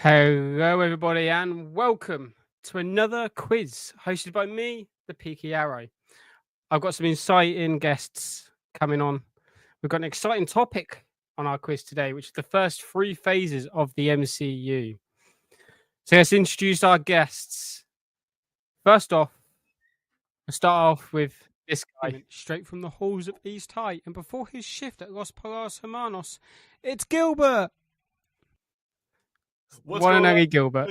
Hello, everybody, and welcome to another quiz hosted by me, the Peaky Arrow. I've got some exciting guests coming on. We've got an exciting topic on our quiz today, which is the first three phases of the MCU. So let's introduce our guests. First off, we'll start off with this guy, straight from the halls of East High, and before his shift at Los Palos Hermanos, it's Gilbert. One and only Gilbert.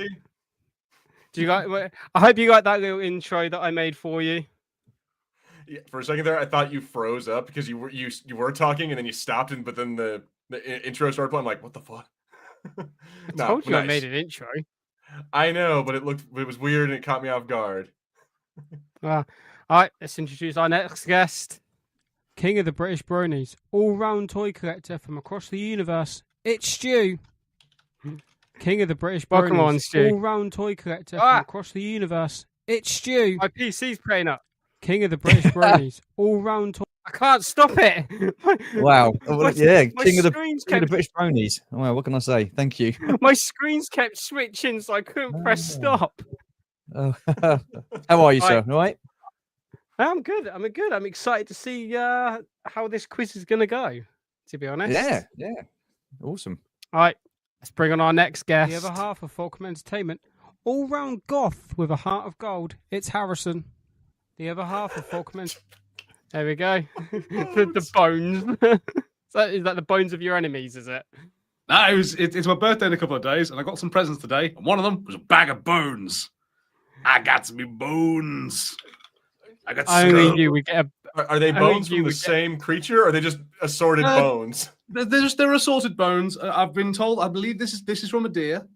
Do you like? I hope you like that little intro that I made for you. Yeah, for a second there, I thought you froze up because you were talking and then you stopped, but then the intro started playing. I'm like, what the fuck? I told you I made an intro. I know, but it was weird and it caught me off guard. All right, let's introduce our next guest, King of the British Bronies, all-round toy collector from across the universe. It's Stu. King of the British Bronies, welcome on, Stu. All-round toy collector from across the universe. It's Stu. My PC's playing up. King of the British Bronies, all-round toy. I can't stop it. Wow. King of the British Bronies. Well, what can I say? Thank you. My screens kept switching, so I couldn't press stop. How are you, sir? All right? I'm good. I'm excited to see how this quiz is going to go, to be honest. Yeah. Awesome. All right. Let's bring on our next guest. The other half of Fulcrum Entertainment, all-round goth with a heart of gold. It's Harrison. The other half of Fulcrum There we go. the bones. Is that the bones of your enemies, is it? No, it's my birthday in a couple of days, and I got some presents today, and one of them was a bag of bones. I got some bones. I got only you would get Are they bones from the same creature, or are they just assorted bones? They're assorted bones. I've been told. I believe this is from a deer,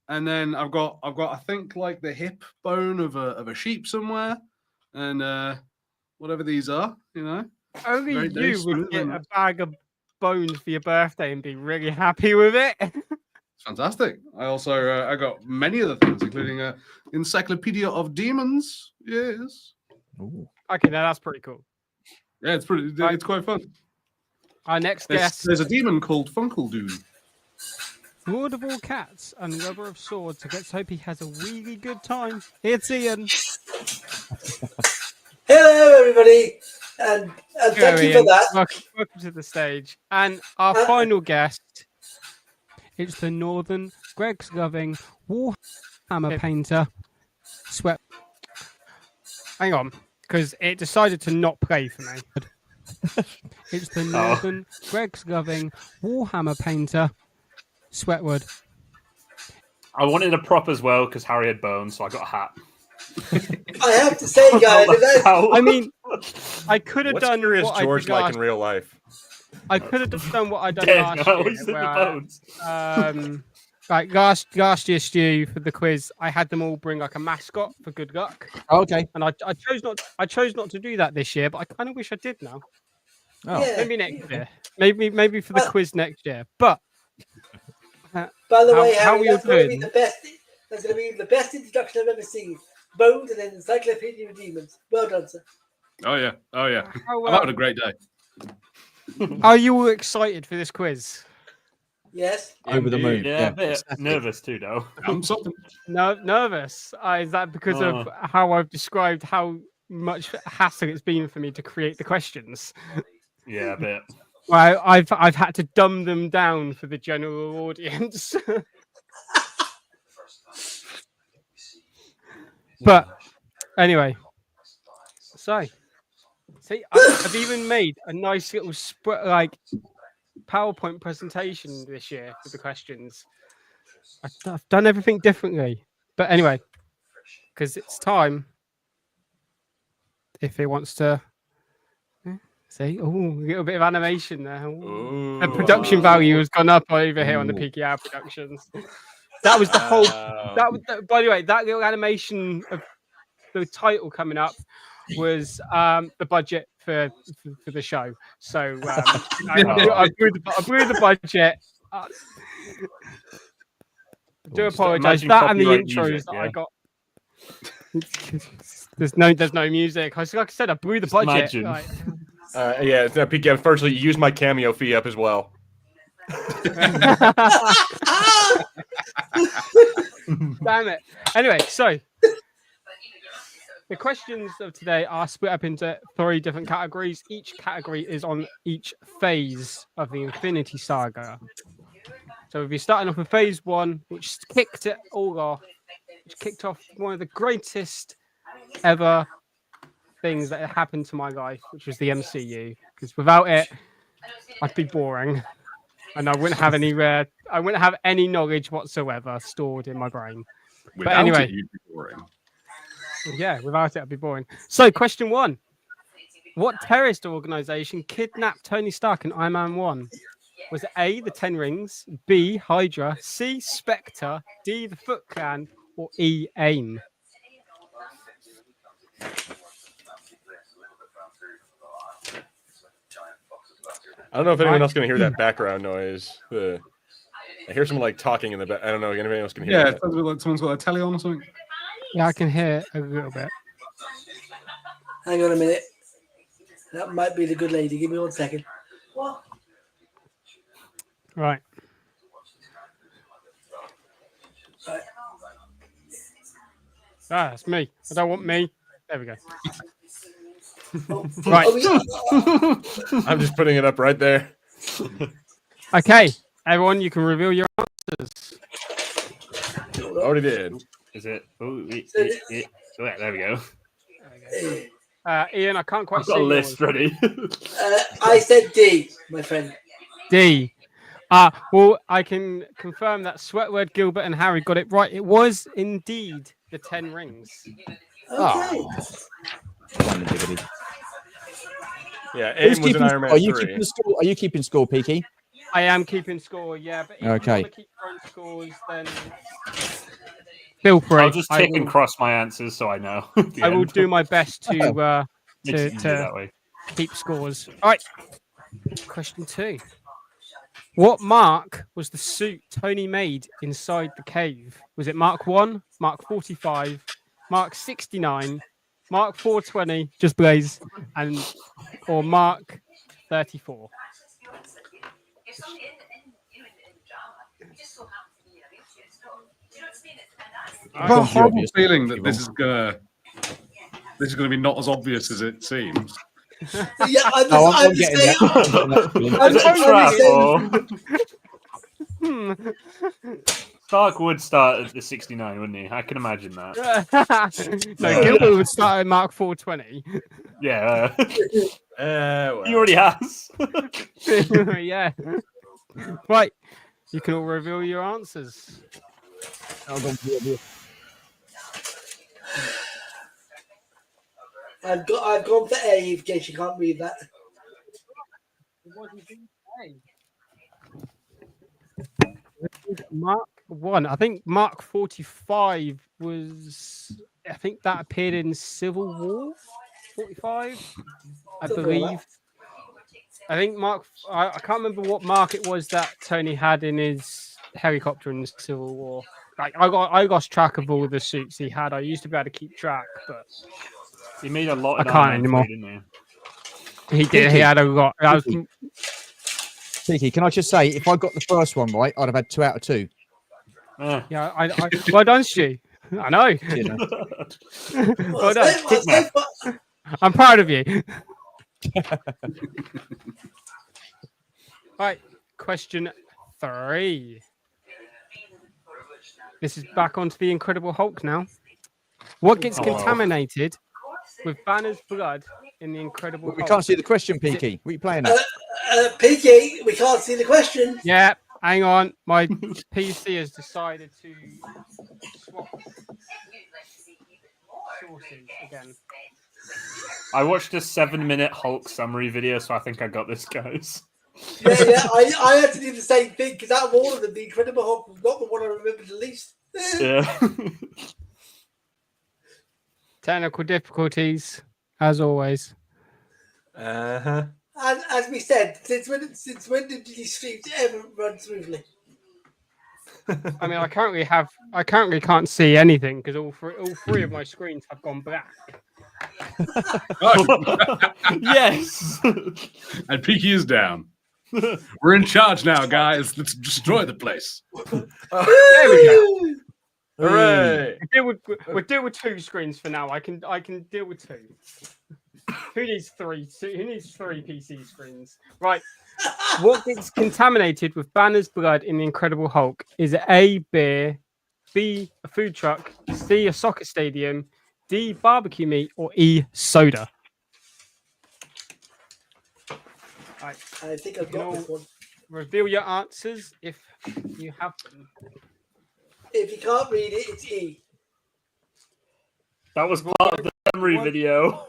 and then I've got I think like the hip bone of a sheep somewhere, and whatever these are, you know. Only you would get a bag of bones for your birthday and be really happy with it. It's fantastic. I also I got many other things, including a encyclopedia of demons. Yes. Ooh. Okay, now that's pretty cool. Yeah, it's pretty. It's quite fun. Our next guest. There's a demon called Funkledoon. Lord of all cats and lover of swords. Let's hope he has a really good time. It's Ian. Hello, everybody, and thank you for that. Welcome to the stage. And our final guest, it's the Northern Greg's loving Warhammer painter, Sweat. Hang on, because it decided to not play for me. It's the Northern Greg's loving Warhammer painter, Sweatwood. I wanted a prop as well because Harry had bones, so I got a hat. I have to say, guys, I mean, I could have done what George like in real life. I could have done what I done last year. Like last year, Stu, for the quiz, I had them all bring like a mascot for good luck. Oh, okay. And I chose not to do that this year, but I kind of wish I did now. Oh, yeah. Maybe next year. Maybe for the quiz next year. But by the way, Harry, that's going to be the best. That's going to be the best introduction I've ever seen. Bones and then Encyclopedia of Demons. Well done, sir. Oh yeah. I've had a great day. Are you all excited for this quiz? Yes. Over the moon. Yeah, a bit nervous too, though. I'm something. No, nervous. Is that because of how I've described how much hassle it's been for me to create the questions? Yeah, a bit. Well, I've had to dumb them down for the general audience. But anyway, so see, I've even made a nice little PowerPoint presentation this year for the questions. I've done everything differently, but anyway, because it's time. If it wants to see, a little bit of animation there. The production value has gone up over here on the Peaky Productions. That was the whole. By the way, that little animation of the title coming up was the budget for the show. So I blew the budget. I do apologise. That and the intros that I got. There's no music. Like I said, I blew the budget. Yeah, Peaky. Unfortunately, you used my cameo fee up as well. Damn it. Anyway, so the questions of today are split up into 3 different categories. Each category is on each phase of the Infinity Saga. So if you're starting off with phase 1, which kicked it all off, which kicked off one of the greatest ever things that happened to my life, which was the MCU. Because without it, I'd be boring, and I wouldn't have any knowledge whatsoever stored in my brain. Without anyway. it, you'd be boring. Yeah, without it, I'd be boring. So, question 1. What terrorist organization kidnapped Tony Stark in Iron Man 1? Was it A, the 10 Rings, B, Hydra, C, Spectre, D, the Foot Clan, or E, AIM? I don't know if anyone else can hear that background noise. I hear someone like talking in the back. I don't know if anyone else can hear Yeah, that. it sounds like someone's got a telly on or something. Yeah, I can hear a little bit. Hang on a minute. That might be the good lady. Give me 1 second. What? Right. Right. Ah, that's me. I don't want me. There we go. Oh, Right. oh, yeah. I'm just putting it up right there. Okay, everyone, you can reveal your answers. Already did. Is it? Oh, yeah, there we go. Ian, I can't quite I've see got a yours. list ready. I said D, my friend. D. Well, I can confirm that Sweatword, Gilbert, and Harry got it right. It was indeed the 10 Rings. Okay. Yeah, Who's AIM was keeping in Iron Man score? Are you 3. keeping score? Are you keeping score, Peaky? I am keeping score, yeah. But if Okay. you want to keep your own scores, then feel free. I'll just tick and cross my answers so I know. I will do my best to Makes it easier that way. keep scores. All right. Question 2. What mark was the suit Tony made inside the cave? Was it Mark 1, Mark 45, Mark 69, Mark 420, just Blaze, or Mark 34? I've got a horrible obvious. feeling that this is gonna be not as obvious as it seems. Yeah, I'm No, just, I'm I'm just getting saying. that. I'm Is it a just trap or... Stark would start at the 69, wouldn't he? I can imagine that. No, Gilbert would start at Mark 420. Yeah, Well. he already has. Yeah. Right. You can all reveal your answers. I've gone for A in case you can't read that. Mark 1. I think Mark 45 was. I think that appeared in Civil War 45, I Something like believe. I think Mark. I can't remember what mark it was that Tony had in his helicopter in Civil War. Like I lost track of all the suits he had. I used to be able to keep track, but He made a lot. I can't anymore. Didn't he did. He had a lot. Peaky, can I just say, if I got the first one right, I'd have had 2 out of 2. he? Yeah, I well done, Stu. I know. You know? Well done. I'm proud of you. Right, question 3. This is back onto the Incredible Hulk now. What gets contaminated with Banner's blood in the Incredible We Hulk? can't see the question, Peaky. What are you playing at? Peaky, we can't see the question. Yeah, hang on. My PC has decided to swap sources again. I watched a 7-minute Hulk summary video, so I think I got this, guys. Yeah, I had to do the same thing because out of all of them, the Incredible Hulk was not the one I remembered the least. Yeah. Technical difficulties, as always. Uh-huh. And as we said, since when did these streams ever run smoothly? I mean, I currently can't see anything because all three of my screens have gone black. Oh, Yes. and Peaky is down. We're in charge now, guys. Let's destroy the place. There we go. Hooray! We'll deal with 2 screens for now. I can deal with 2. Who needs 3? Who needs 3 PC screens? Right. What gets contaminated with Banner's blood in the Incredible Hulk? Is it A, beer, B, a food truck, C, a soccer stadium, D, barbecue meat, or E, soda? Right. I think I've got this one. Reveal your answers if you have them. If you can't read it, it's E. That was part of the summary video.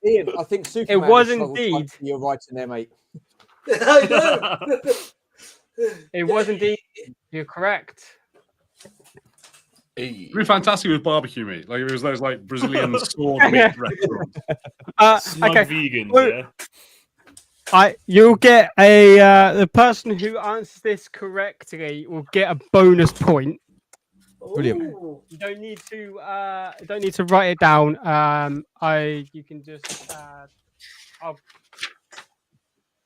Ian, I think Superman. It was struggles indeed. like you're writing there, mate. I know. It was indeed. You're correct. Hey. It'd be fantastic with barbecue meat. Like if it was those like Brazilian sword meat restaurants. Smug Okay. vegans, Well, yeah. You'll get a the person who answers this correctly will get a bonus point. Brilliant. Ooh. You don't need to write it down. You can just I'll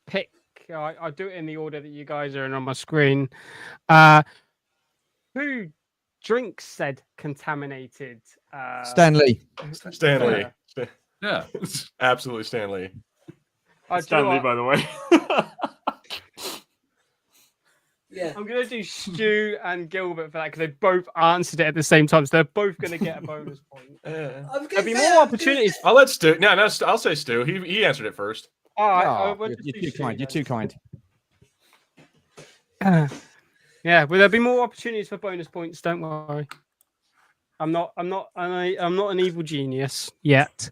pick. I'll do it in the order that you guys are in on my screen. Who drinks said contaminated? Stanley. Stanley. Yeah. Absolutely Stanley. Stanley, by the way. Yeah. I'm going to do Stu and Gilbert for that because they both answered it at the same time. So they're both going to get a bonus point. I'm There'll be more opportunities. I'll let Stu. No, I'll say Stu. He answered it first. All right. Oh, we'll you're just do too Stu kind. You're then. too kind. Yeah, well, there'll be more opportunities for bonus points. Don't worry. I'm not an evil genius yet.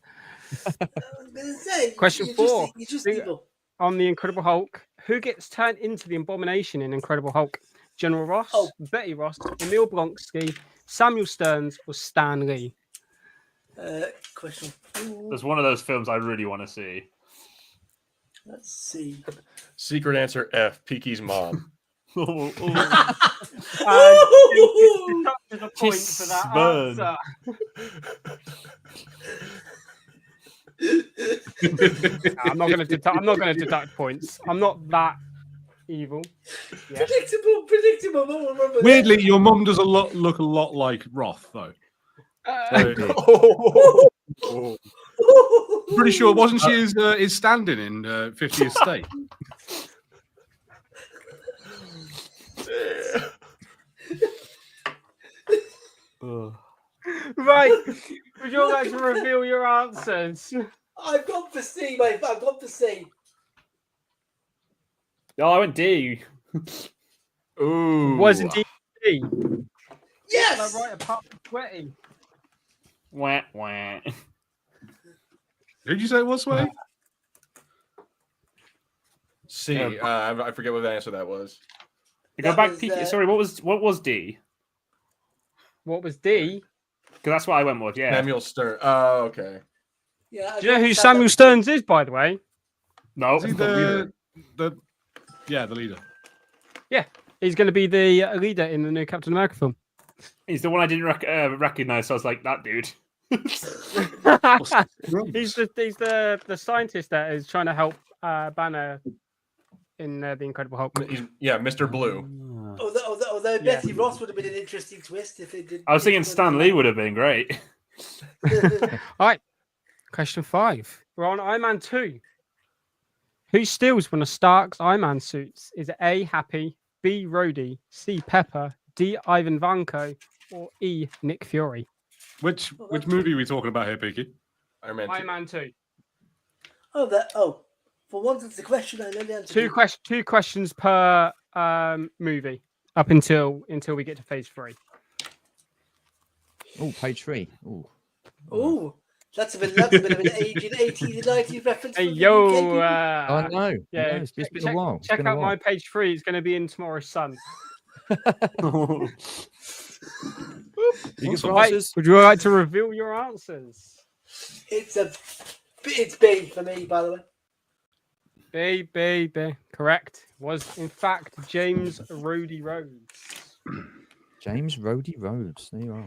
I was gonna say, Question you 4. You just Who- evil. On the Incredible Hulk, who gets turned into the Abomination in Incredible Hulk? General Ross, Oh. Betty Ross, Emil Blonsky, Samuel Stearns, or Stan Lee? Question 4. There's one of those films I really want to see. Let's see. Secret answer F. Peaky's mom. Oh, There's a point for that Burn. answer. I'm not going to deduct points. I'm not that evil. Yeah. Predictable. But we'll remember that. Weirdly, your mum does look a lot like Roth, though. Oh. Pretty sure, wasn't she his stand-in in 50th State? Right. Would you all like to reveal your answers? I've gone for C, mate. I've gone for C. Oh, I went D. Ooh. Was indeed D. Yes. Right, apart from sweaty. Wah, wah. Did you say it was Sway? C. I forget what the answer that was. Go That back. was, Peaky. Sorry, what was D? What was D? Because that's what I went with. Yeah. Samuel Stern. Oh, okay. Yeah. Do you know who Samuel Stearns is, by the way? No. Is he the leader? Yeah, he's going to be the leader in the new Captain America film. He's the one I didn't recognize. So I was like, that dude. he's the scientist that is trying to help Banner in the Incredible Hulk. Yeah, Mr. Blue. Although Yeah. Betty Ross would have been an interesting twist if it did. I was thinking Stan Lee would have been great. All right, question 5. We're on Iron Man 2. Who steals one of Stark's Iron Man suits? Is it A, Happy, B, Rhodey, C, Pepper, D, Ivan Vanko, or E, Nick Fury? Which movie are we talking about here, Peaky? Iron Man 2. Iron Man 2. For once it's a question I know the answer. Two questions per movie up until we get to phase 3. Oh, page 3. Oh. Oh, that's a bit of an aging 80s and 90s reference. Hey from the yo, UK. I know. yeah, Yeah, it's been a while. It's Check been a out my while. page 3. It's going to be in tomorrow's Sun. You get some Right, answers? would you like to reveal your answers? It's B for me, by the way. B. Correct. Was in fact James Rhodey Rhodes. James Rhodey Rhodes. There you are.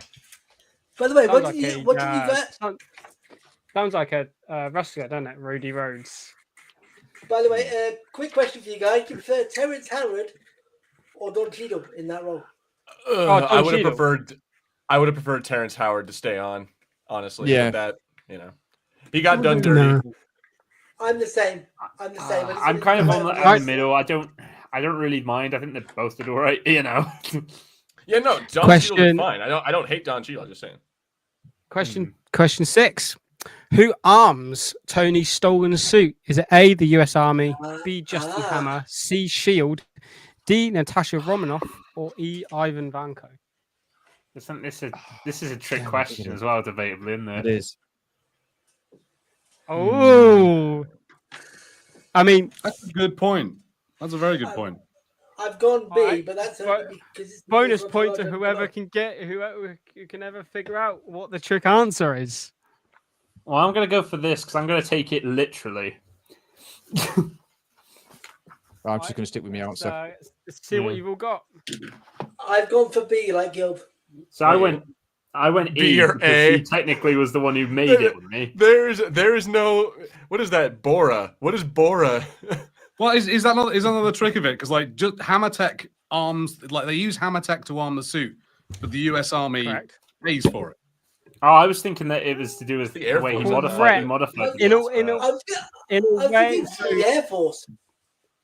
By the way, Sounds what did you like get? sounds like a wrestler, doesn't it? Rhodey Rhodes. By the way, quick question for you guys: do you prefer Terrence Howard or Don Cheadle in that role? I would have Cheadle. preferred Terrence Howard to stay on, honestly. Yeah. But that, he got done dirty. No. I'm the same. I'm the same. I'm kind of in the middle. I don't really mind. I think they're both did all right. Yeah, no, Don Question- Cheadle is fine. I don't hate Don Cheadle. I'm just saying. Question 6. Who arms Tony's stolen suit? Is it A, the US Army, B, Justin Hammer, C, SHIELD, D, Natasha Romanoff, or E, Ivan Vanko? I think this is a trick question as well, debatably, isn't it? It is. Oh, I mean, That's a good point. That's a very good point. I've gone B, Alright, but that's bo- only because it's bonus because point to Roger whoever Moore. can get who can ever figure out what the trick answer is. Well, I'm going to go for this because I'm going to take it literally. I'm just going to stick with my answer. Let's see what you've all got. I've gone for B, like Gilb. So I went B E or because A. he technically was the one who made it with me. There is no. What is that? Bora. What is Bora? Well, is that another trick of it? Because like just Hammertech arms, like they use Hammertech to arm the suit, but the U.S. Army Correct. pays for it. Oh, I was thinking that it was to do with The the Air way he Force. modified the Correct. guns. In a I'm way, thinking the Air Force.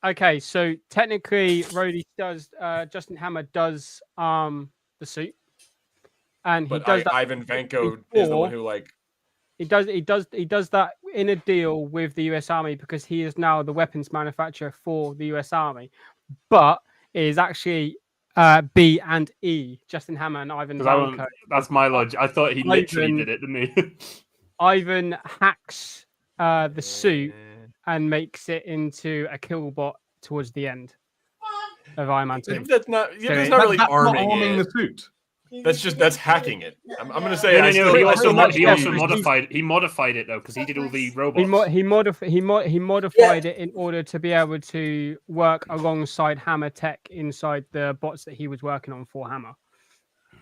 okay. So technically, Rhodey does. Justin Hammer does the suit, and he But does that. Ivan Vanko is the one who He does that in a deal with the US Army because he is now the weapons manufacturer for the US Army. But it is actually B and E, Justin Hammer and Ivan Vanko. That's my logic. I thought he literally did it, didn't he? Ivan hacks the suit and makes it into a kill bot towards the end of Iron Man 2. That's not. Yeah, So that's not really That's not arming it. the suit. That's hacking it. I'm gonna say. No, he also he- modified it though because he did all the robots. He modified it in order to be able to work alongside Hammer Tech inside the bots that he was working on for Hammer.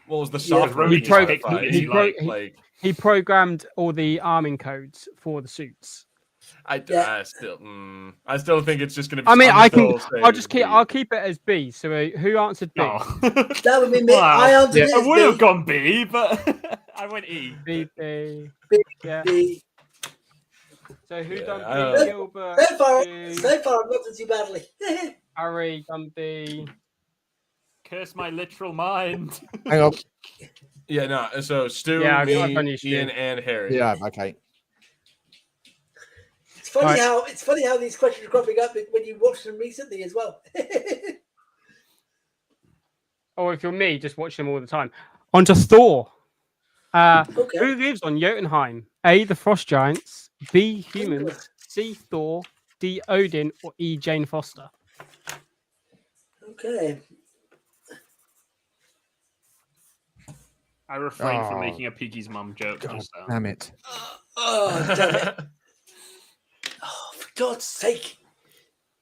What was the software? He he pro- modified? he pro- Like He programmed all the arming codes for the suits. I still think it's just gonna be. I mean, I'll I'll keep it as B. So who answered B? Oh. That would be me. Wow. I answered it I as would have B. gone B, but I went E. B, B. B. Yeah. B. So who Yeah, done I B? don't- Gilbert. So far, B. so far, I've not done too badly. Harry done B. Curse my literal mind. Hang on. Yeah, no. So Stu, Yeah, I've me, done you, Stu. Ian, and Harry. Yeah, okay. It's funny Right. it's funny how these questions are cropping up when you watch them recently as well. Or if you're me, just watch them all the time. On to Thor. Okay. Who lives on Jotunheim? A, the Frost Giants. B, humans. C, Thor. D, Odin. Or E, Jane Foster. Okay. I refrained from Oh. making a Peaky's mum joke. God Just, damn it. Oh, damn it. Oh, for God's sake.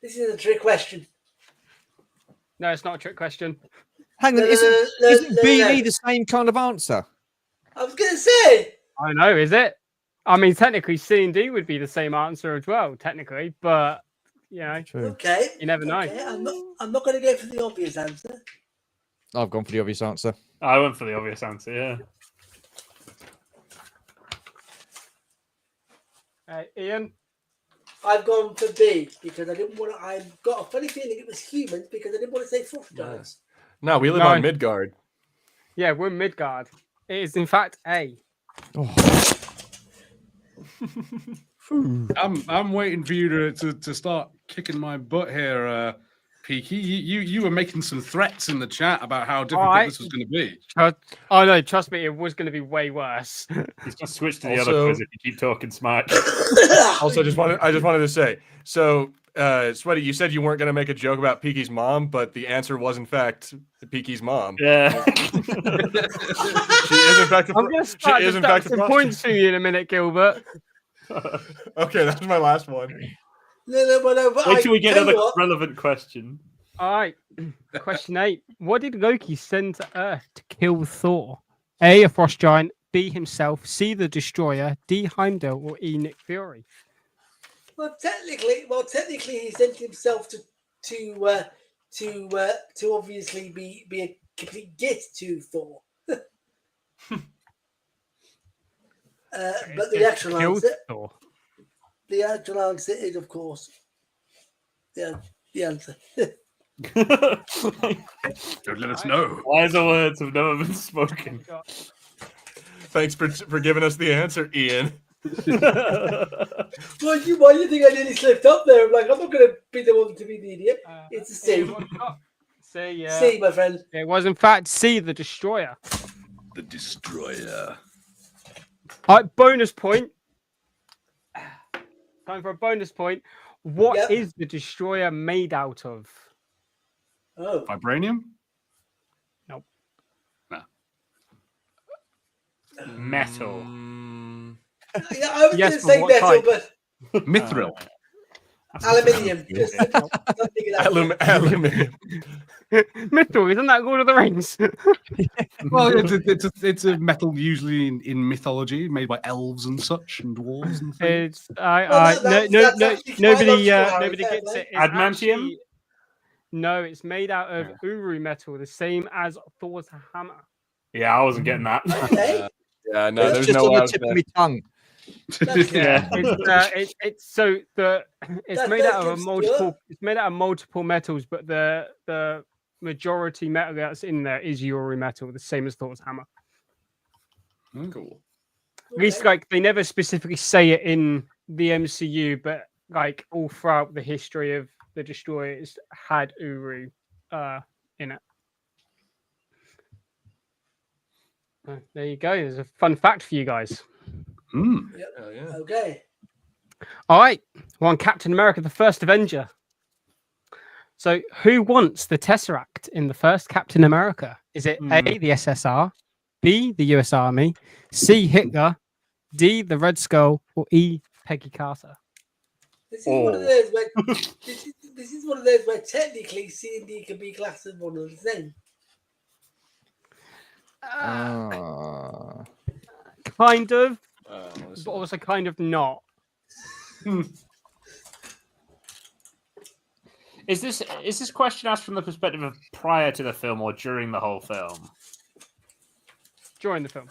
This is a trick question. No, it's not a trick question. Hang on, No, isn't B no. and E the same kind of answer? I was going to say. I know, is it? I mean, technically, C and D would be the same answer as well, technically, but you know, True. Okay. you never know. Okay. I'm not going to go for the obvious answer. I've gone for the obvious answer. I went for the obvious answer, yeah. Ian, I've gone for B because I didn't want to. I've got a funny feeling it was humans because I didn't want to say Frost Giants. No, we live No. on Midgard. yeah, we're Midgard. It is in fact A. Oh. I'm waiting for you to start kicking my butt here, Peaky. You were making some threats in the chat about how difficult Alright. this was going to be. Oh no, trust me, it was going to be way worse. He's gonna switch to the other Also- quiz if you keep talking smack. Also, I just wanted to say. So, Sweaty, you said you weren't gonna make a joke about Peaky's mom, but the answer was in fact Peaky's mom. Yeah. She is in fact. I'm going to start She is in fact a deducting prostitute. points to you in a minute, Gilbert. Okay, that's my last one. No, but Wait till we get tell you another what, relevant question. All right, question 8. What did Loki send to Earth to kill Thor? A, a frost giant. B, himself. C, the destroyer. D, Heimdall. Or E, Nick Fury. Well, technically, he sent himself to obviously be a complete git to Thor. But the actual answer is, of course, the answer. Don't let us know. Wiser words have never been spoken. Thanks for giving us the answer, Ian. Why do you think I nearly slipped up there? I'm like, I'm not going to be the one to be the idiot. It's a C. C, yeah. C, my friend. It was in fact C, the Destroyer. The Destroyer. All right, bonus point. Time for a bonus point. What is the Destroyer made out of? Oh. Vibranium? Nope. No. Metal. Yeah, I was going to say metal, type? but Mithril. aluminium. Aluminium. Mithril, isn't that Lord of the Rings? Well, it's a metal usually in mythology, made by elves and such and dwarves and things. It's nobody gets it. It's Adamantium? actually- No, it's made out of Uru metal, the same as Thor's hammer. Yeah, I wasn't getting that. Okay. Yeah, no, It's there's just no on way. the tip of my tongue. It's made out of multiple. It's made out of multiple metals, but the majority metal that's in there is Uru metal, the same as Thor's hammer. Cool. At least, like, they never specifically say it in the MCU, but like all throughout the history of the Destroyer, it's had Uru in it. There you go. There's a fun fact for you guys. Yep. Oh, yeah. Okay. All right. We're on Captain America, the First Avenger. So, who wants the Tesseract in the first Captain America? Is it A, the SSR, B, the US Army, C, Hitler, D, the Red Skull, or E, Peggy Carter? This is one of those where this is one of those where technically C and D can be classed as one and the same. Kind of, But but also kind of not. Is this question asked from the perspective of prior to the film or during the whole film? During the film.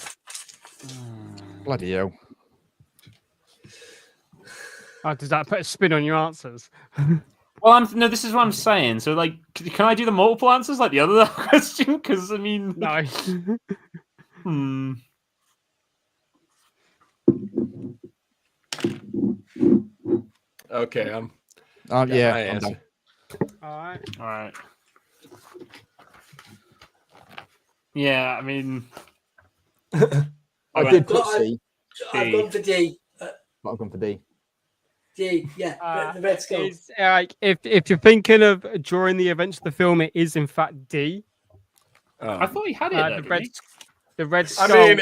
Bloody hell. Oh, does that put a spin on your answers? Well, no. This is what I'm saying. So, like, can I do the multiple answers like the other question? Because I mean, No. Okay, I'm. Yeah, my I'm answer. done. All right. Yeah, I mean, I did put C, I've gone for D. but I've gone for D. D, yeah, the Red Skull. Like, if you're thinking of during the events of the film, it is in fact D. I thought he had it. The Red Skull. I mean,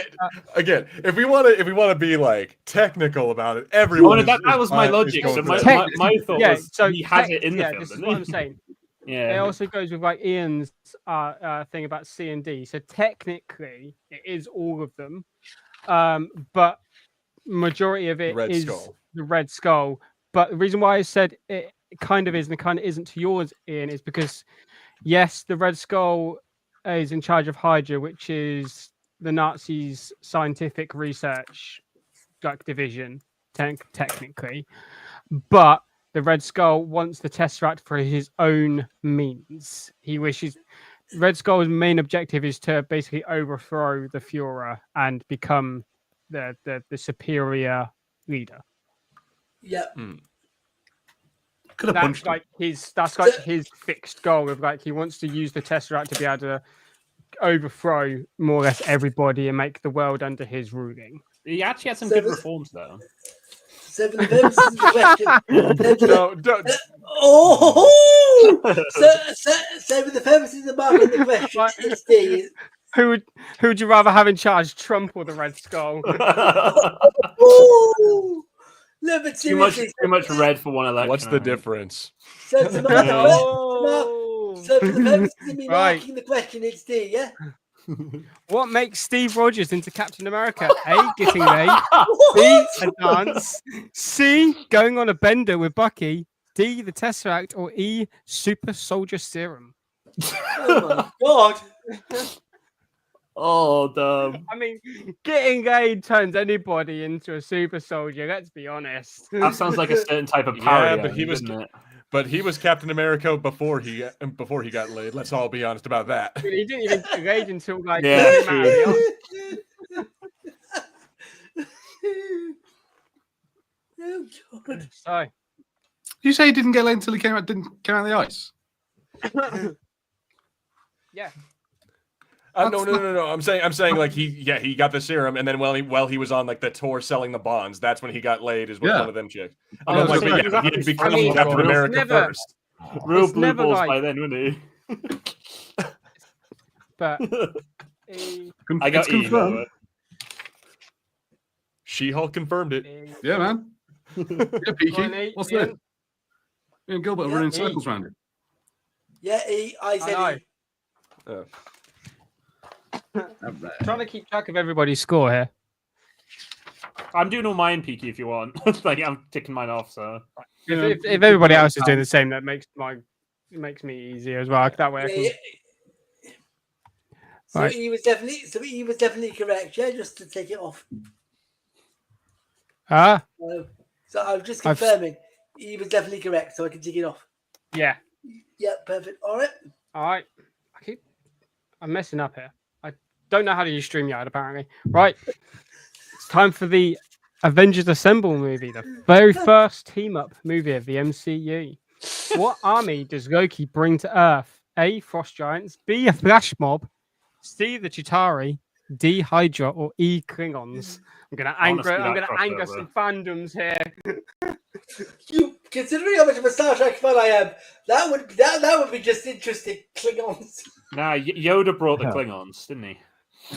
again, if we want to be like technical about it, everyone. That was my logic. So my thought was he has it in the film. This is what I'm saying. Yeah. It also goes with like Ian's thing about C and D. So technically, it is all of them, but majority of it is the Red Skull. But the reason why I said it kind of is and it kind of isn't to yours, Ian, is because yes, the Red Skull is in charge of Hydra, which is the Nazis' scientific research division, technically, but the Red Skull wants the Tesseract for his own means. He wishes Red Skull's main objective is to basically overthrow the Führer and become the superior leader. Yeah. Could have punched that's like his fixed goal of like he wants to use the Tesseract to be able to overthrow more or less everybody and make the world under his ruling. He actually had some good reforms though. So for the purposes of the question, No, don't. So for the purposes of marking the question, it's D. Who would you rather have in charge, Trump or the Red Skull? No, but too much red for one election. What's the difference? So for the purposes of me marking the question, it's D, yeah? What makes Steve Rogers into Captain America? A. Getting laid. B. A dance. C. Going on a bender with Bucky. D. The Tesseract. Or E. Super Soldier Serum. Oh my god! Oh, damn. I mean, getting laid turns anybody into a super soldier. Let's be honest. That sounds like a certain type of Yeah, parody. but he was- doesn't it? But he was Captain America before he got laid. Let's all be honest about that. He didn't even get laid until like Yeah, came out of the Oh god! So, You say he didn't get laid until he came out of the ice? yeah. No. I'm saying like he got the serum, and then while he was on like the tour selling the bonds, that's when he got laid. Is with Yeah. one of them chicks. I I'm was like, saying, but yeah, he had become I mean, Captain it's America never- first. Real It's blue never balls like- by then, wouldn't he? But I got It's E. confirmed. She-Hulk confirmed it. Yeah, man. Yeah, Peaky. What's that? Ian? Me and Gilbert are Yeah, running E. circles around it. Yeah, I said I E. Trying to keep track of everybody's score here. I'm doing all mine, Peaky, if you want. Like, I'm ticking mine off, so. If everybody else is doing the same, that makes me easier as well. That way I can. Yeah. So Right. he was definitely correct. Yeah, just to take it off. So I'm just I've- confirming he was definitely correct, so I can take it off. Yeah. Yeah, perfect. All right. All right. I'm messing up here. I don't know how to use StreamYard, apparently. Right. It's time for the Avengers Assemble movie, the very first team-up movie of the MCU. What army does Loki bring to Earth? A. Frost Giants. B. A Flash Mob. C. The Chitauri. D. Hydra. Or E. Klingons. I'm gonna Honestly, anger that crossover. some fandoms here. You considering how much of a Star Trek fan I am, that would be just interesting. Klingons. Nah, Yoda brought the Yeah. Klingons, didn't he?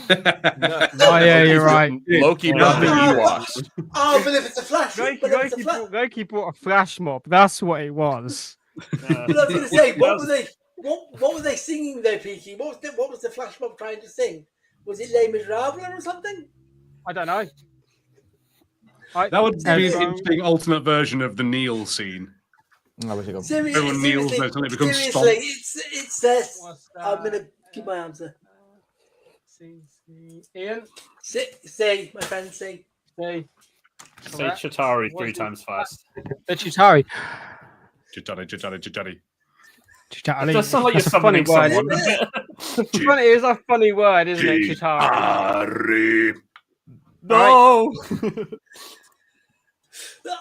Oh yeah, you're right. Loki brought the Ewoks. Oh, but if it's a Flash, Loki brought a flash mob. That's what it was. But I was going to say, what were they singing there, Peaky? What was the Flash mob trying to sing? Was it Les Miserables or something? I don't know. That would be an Everyone- interesting alternate version of the kneel scene. Oh, where's it gone? Everyone kneels there until it becomes seriously, it says. What's I'm that? going to give my answer. Ian, Say, my friend, say. say Say correct. Chitauri What 3 is times fast. the Chitauri. Chitari. Chitauri. It does sound like you're That's a funny summoning word. someone. It is a funny word, isn't it, Chitauri? No!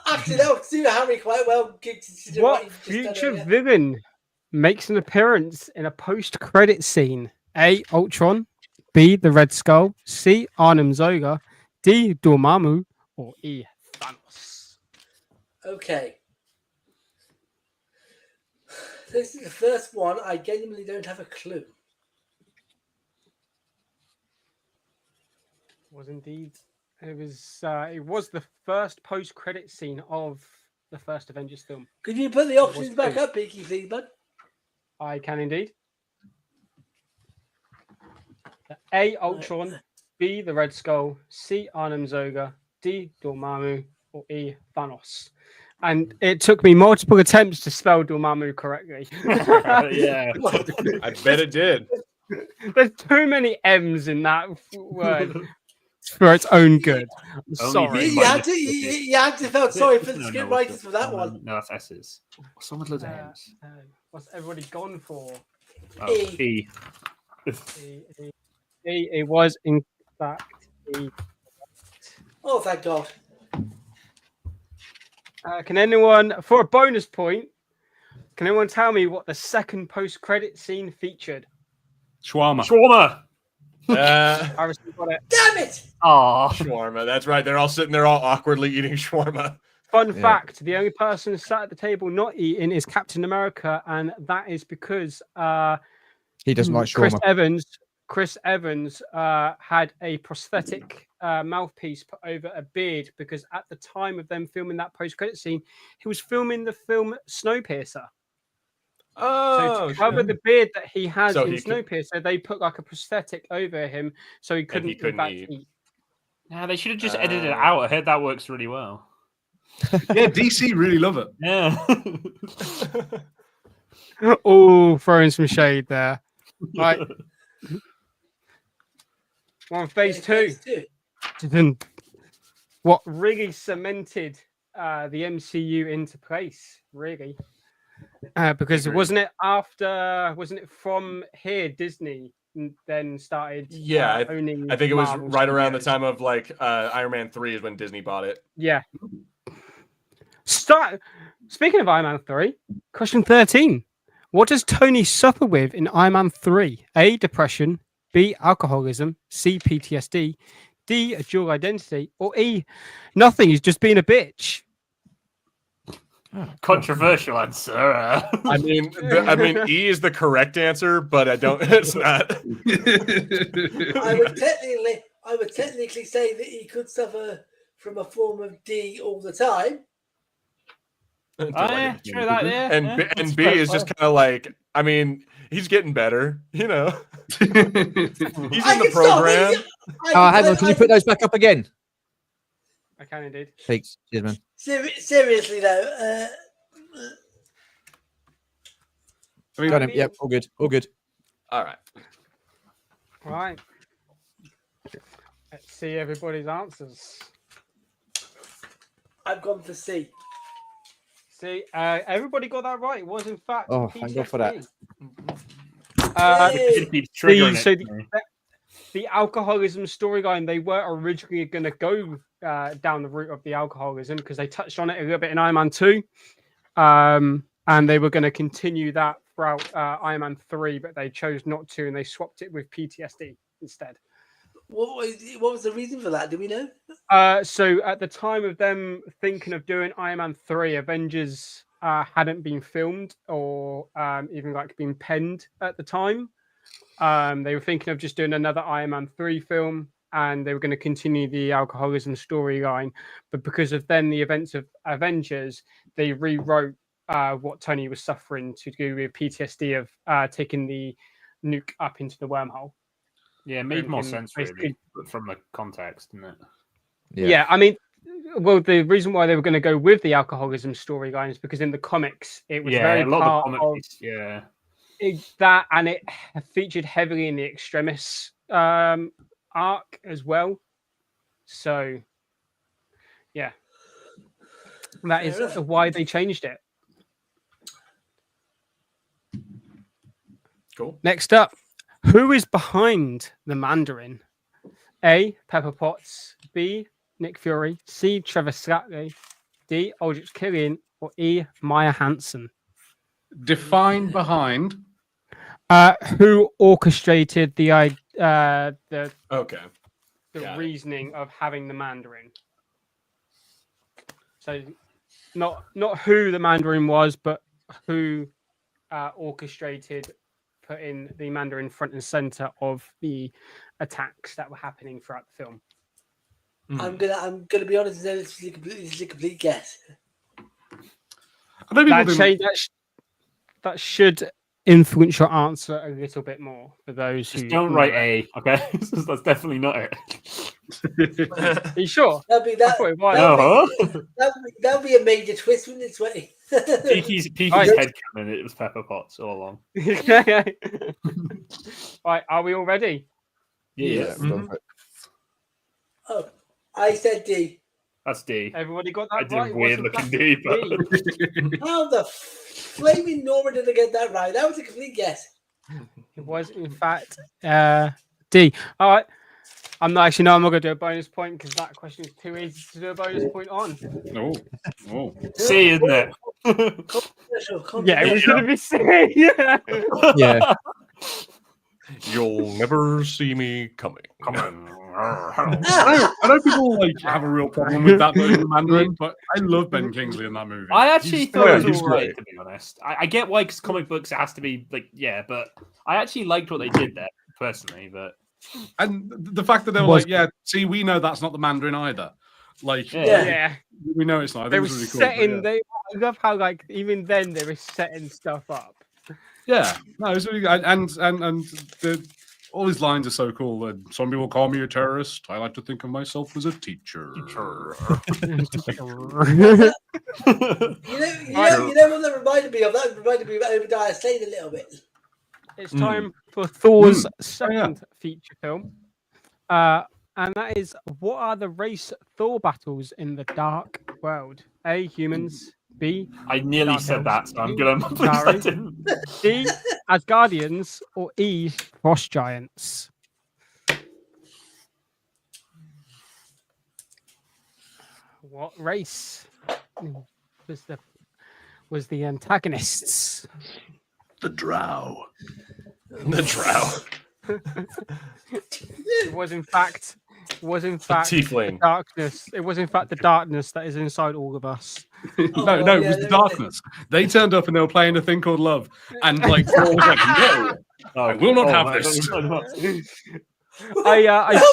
Actually, that would suit Harry quite well. considering What you've just done future earlier. villain makes an appearance in a post-credit scene? A. Ultron. B. The Red Skull. C. Arnim Zola. D. Dormammu. Or E. Thanos. Okay. This is the first one. I genuinely don't have a clue. Was indeed. It was the first post-credit scene of the first Avengers film. Could you put the options back true. up, Peaky, please, bud? I can indeed. A. Ultron. B. The Red Skull. C. Arnim Zola. D. Dormammu. Or E. Thanos. And it took me multiple attempts to spell Dormammu correctly. Yeah. I bet it did. There's too many M's in that word for its own good. I'm Only sorry. the- You had to felt sorry for the No, script no, writers for that one. No, that's S's. What's on with loads of Uh, M's? What's everybody gone for? Oh, E. E. It was in fact E. Oh, thank God. Can anyone, for a bonus point, can anyone tell me what the second post-credit scene featured? Shawarma. Shawarma! Harrison got it. Damn it! Aw. Shawarma. That's right. They're all sitting there, all awkwardly eating shawarma. Fun Yeah. fact: the only person sat at the table not eating is Captain America, and that is because He doesn't like Chris shawarma. Evans had a prosthetic mouthpiece put over a beard because at the time of them filming that post-credit scene, he was filming the film Snowpiercer. So to cover the beard that he has So in he could- Snowpiercer, they put like a prosthetic over him so he couldn't, in fact eat. eat. Nah, they should have just edited it out. I heard that works really well. Yeah, DC really love it. Yeah. Oh, throwing some shade there. Right. We're on phase two. What really cemented the MCU into place, really. Because wasn't it from here Disney then started owning I think it was Marvel right around the Studios? time of like Iron Man 3 is when Disney bought it. Yeah. Speaking of Iron Man 3, question 13. What does Tony suffer with in Iron Man 3? A, depression, B, alcoholism, C, PTSD, D, a dual identity, or E, nothing, he's just being a bitch. Controversial answer. I mean, E is the correct answer, but I don't. It's not. I would technically say that he could suffer from a form of D all the time. Yeah, true that. Yeah, And B is just kind of like, I mean, he's getting better, you know. He's in the program. Hang on, can you put those back up again? I can indeed. Thanks, cheers, man. Seriously though, Got him. Yep, all good, all good. All right. Right. Let's see everybody's answers. I've gone for C. See, everybody got that right. It was in fact. Oh, thank God for that. The alcoholism storyline, they were originally going to go down the route of the alcoholism because they touched on it a little bit in Iron Man 2. And they were going to continue that throughout Iron Man 3, but they chose not to and they swapped it with PTSD instead. What was the reason for that? Do we know? So at the time of them thinking of doing Iron Man 3, Avengers hadn't been filmed or even like been penned at the time. They were thinking of just doing another Iron Man 3 film and they were going to continue the alcoholism storyline. But because of then the events of Avengers, they rewrote what Tony was suffering to do with PTSD of taking the nuke up into the wormhole. Yeah, it made more sense really from the context, didn't it? Yeah, I mean, well, the reason why they were going to go with the alcoholism storyline is because in the comics it was very a lot part of the comics, that, and it featured heavily in the Extremis arc as well. So, yeah, that is why they changed it. Cool. Next up, who is behind the Mandarin? A, Pepper Potts, B, Nick Fury, C, Trevor Schlafly, D, Aldrich Killian, or E, Maya Hansen? Define behind. Who orchestrated the reasoning of having the Mandarin? So, not who the Mandarin was, but who orchestrated putting the Mandarin front and center of the attacks that were happening throughout the film. I'm gonna be honest and say this is a complete guess. That should influence your answer a little bit more for those who don't write A. Okay, that's definitely not it. Are you sure? That'll be a major twist, wouldn't it, Sweaty? Peaky's head canon. It was Pepper Potts all along. Right, are we all ready? Yeah. Oh, I said D. That's D. Everybody got that I did right. a weird looking D, but how the flaming Norman did I get that right? That was a complete guess. It was in fact D. All right. I'm not going to do a bonus point because that question is too easy to do a bonus point on. Oh. C, isn't it? Yeah, it was going to be C. Yeah. You'll never see me coming. I know people have a real problem with that version of Mandarin, but I love Ben Kingsley in that movie. I actually thought it was he's all right, great. to be honest. I get why, because comic books, it has to be but I actually liked what they did there, personally. But and the fact that they were see, we know that's not the Mandarin either. Yeah. We know it's not. I They think were it's really cool. setting. I love how even then they were setting stuff up. Yeah, no, it's really good. And all his lines are so cool. Some people call me a terrorist. I like to think of myself as a teacher. You know what that reminded me of? That reminded me of Obadiah Stane a little bit. It's time for Thor's Oh, second feature film. And that is, what are the race Thor battles in the Dark World? A, humans. B, I nearly Dark said elves. that, so I'm gonna. Please, I Sorry. didn't. D, Asgardians. Or E, Frost Giants. What race was the antagonists? The Drow. The Drow. It was in fact Tiefling. the darkness. It was in fact the darkness that is inside all of us. No, it was the darkness. They turned up and they were playing a thing called Love, and like Thor was like, "No, I will not have this." I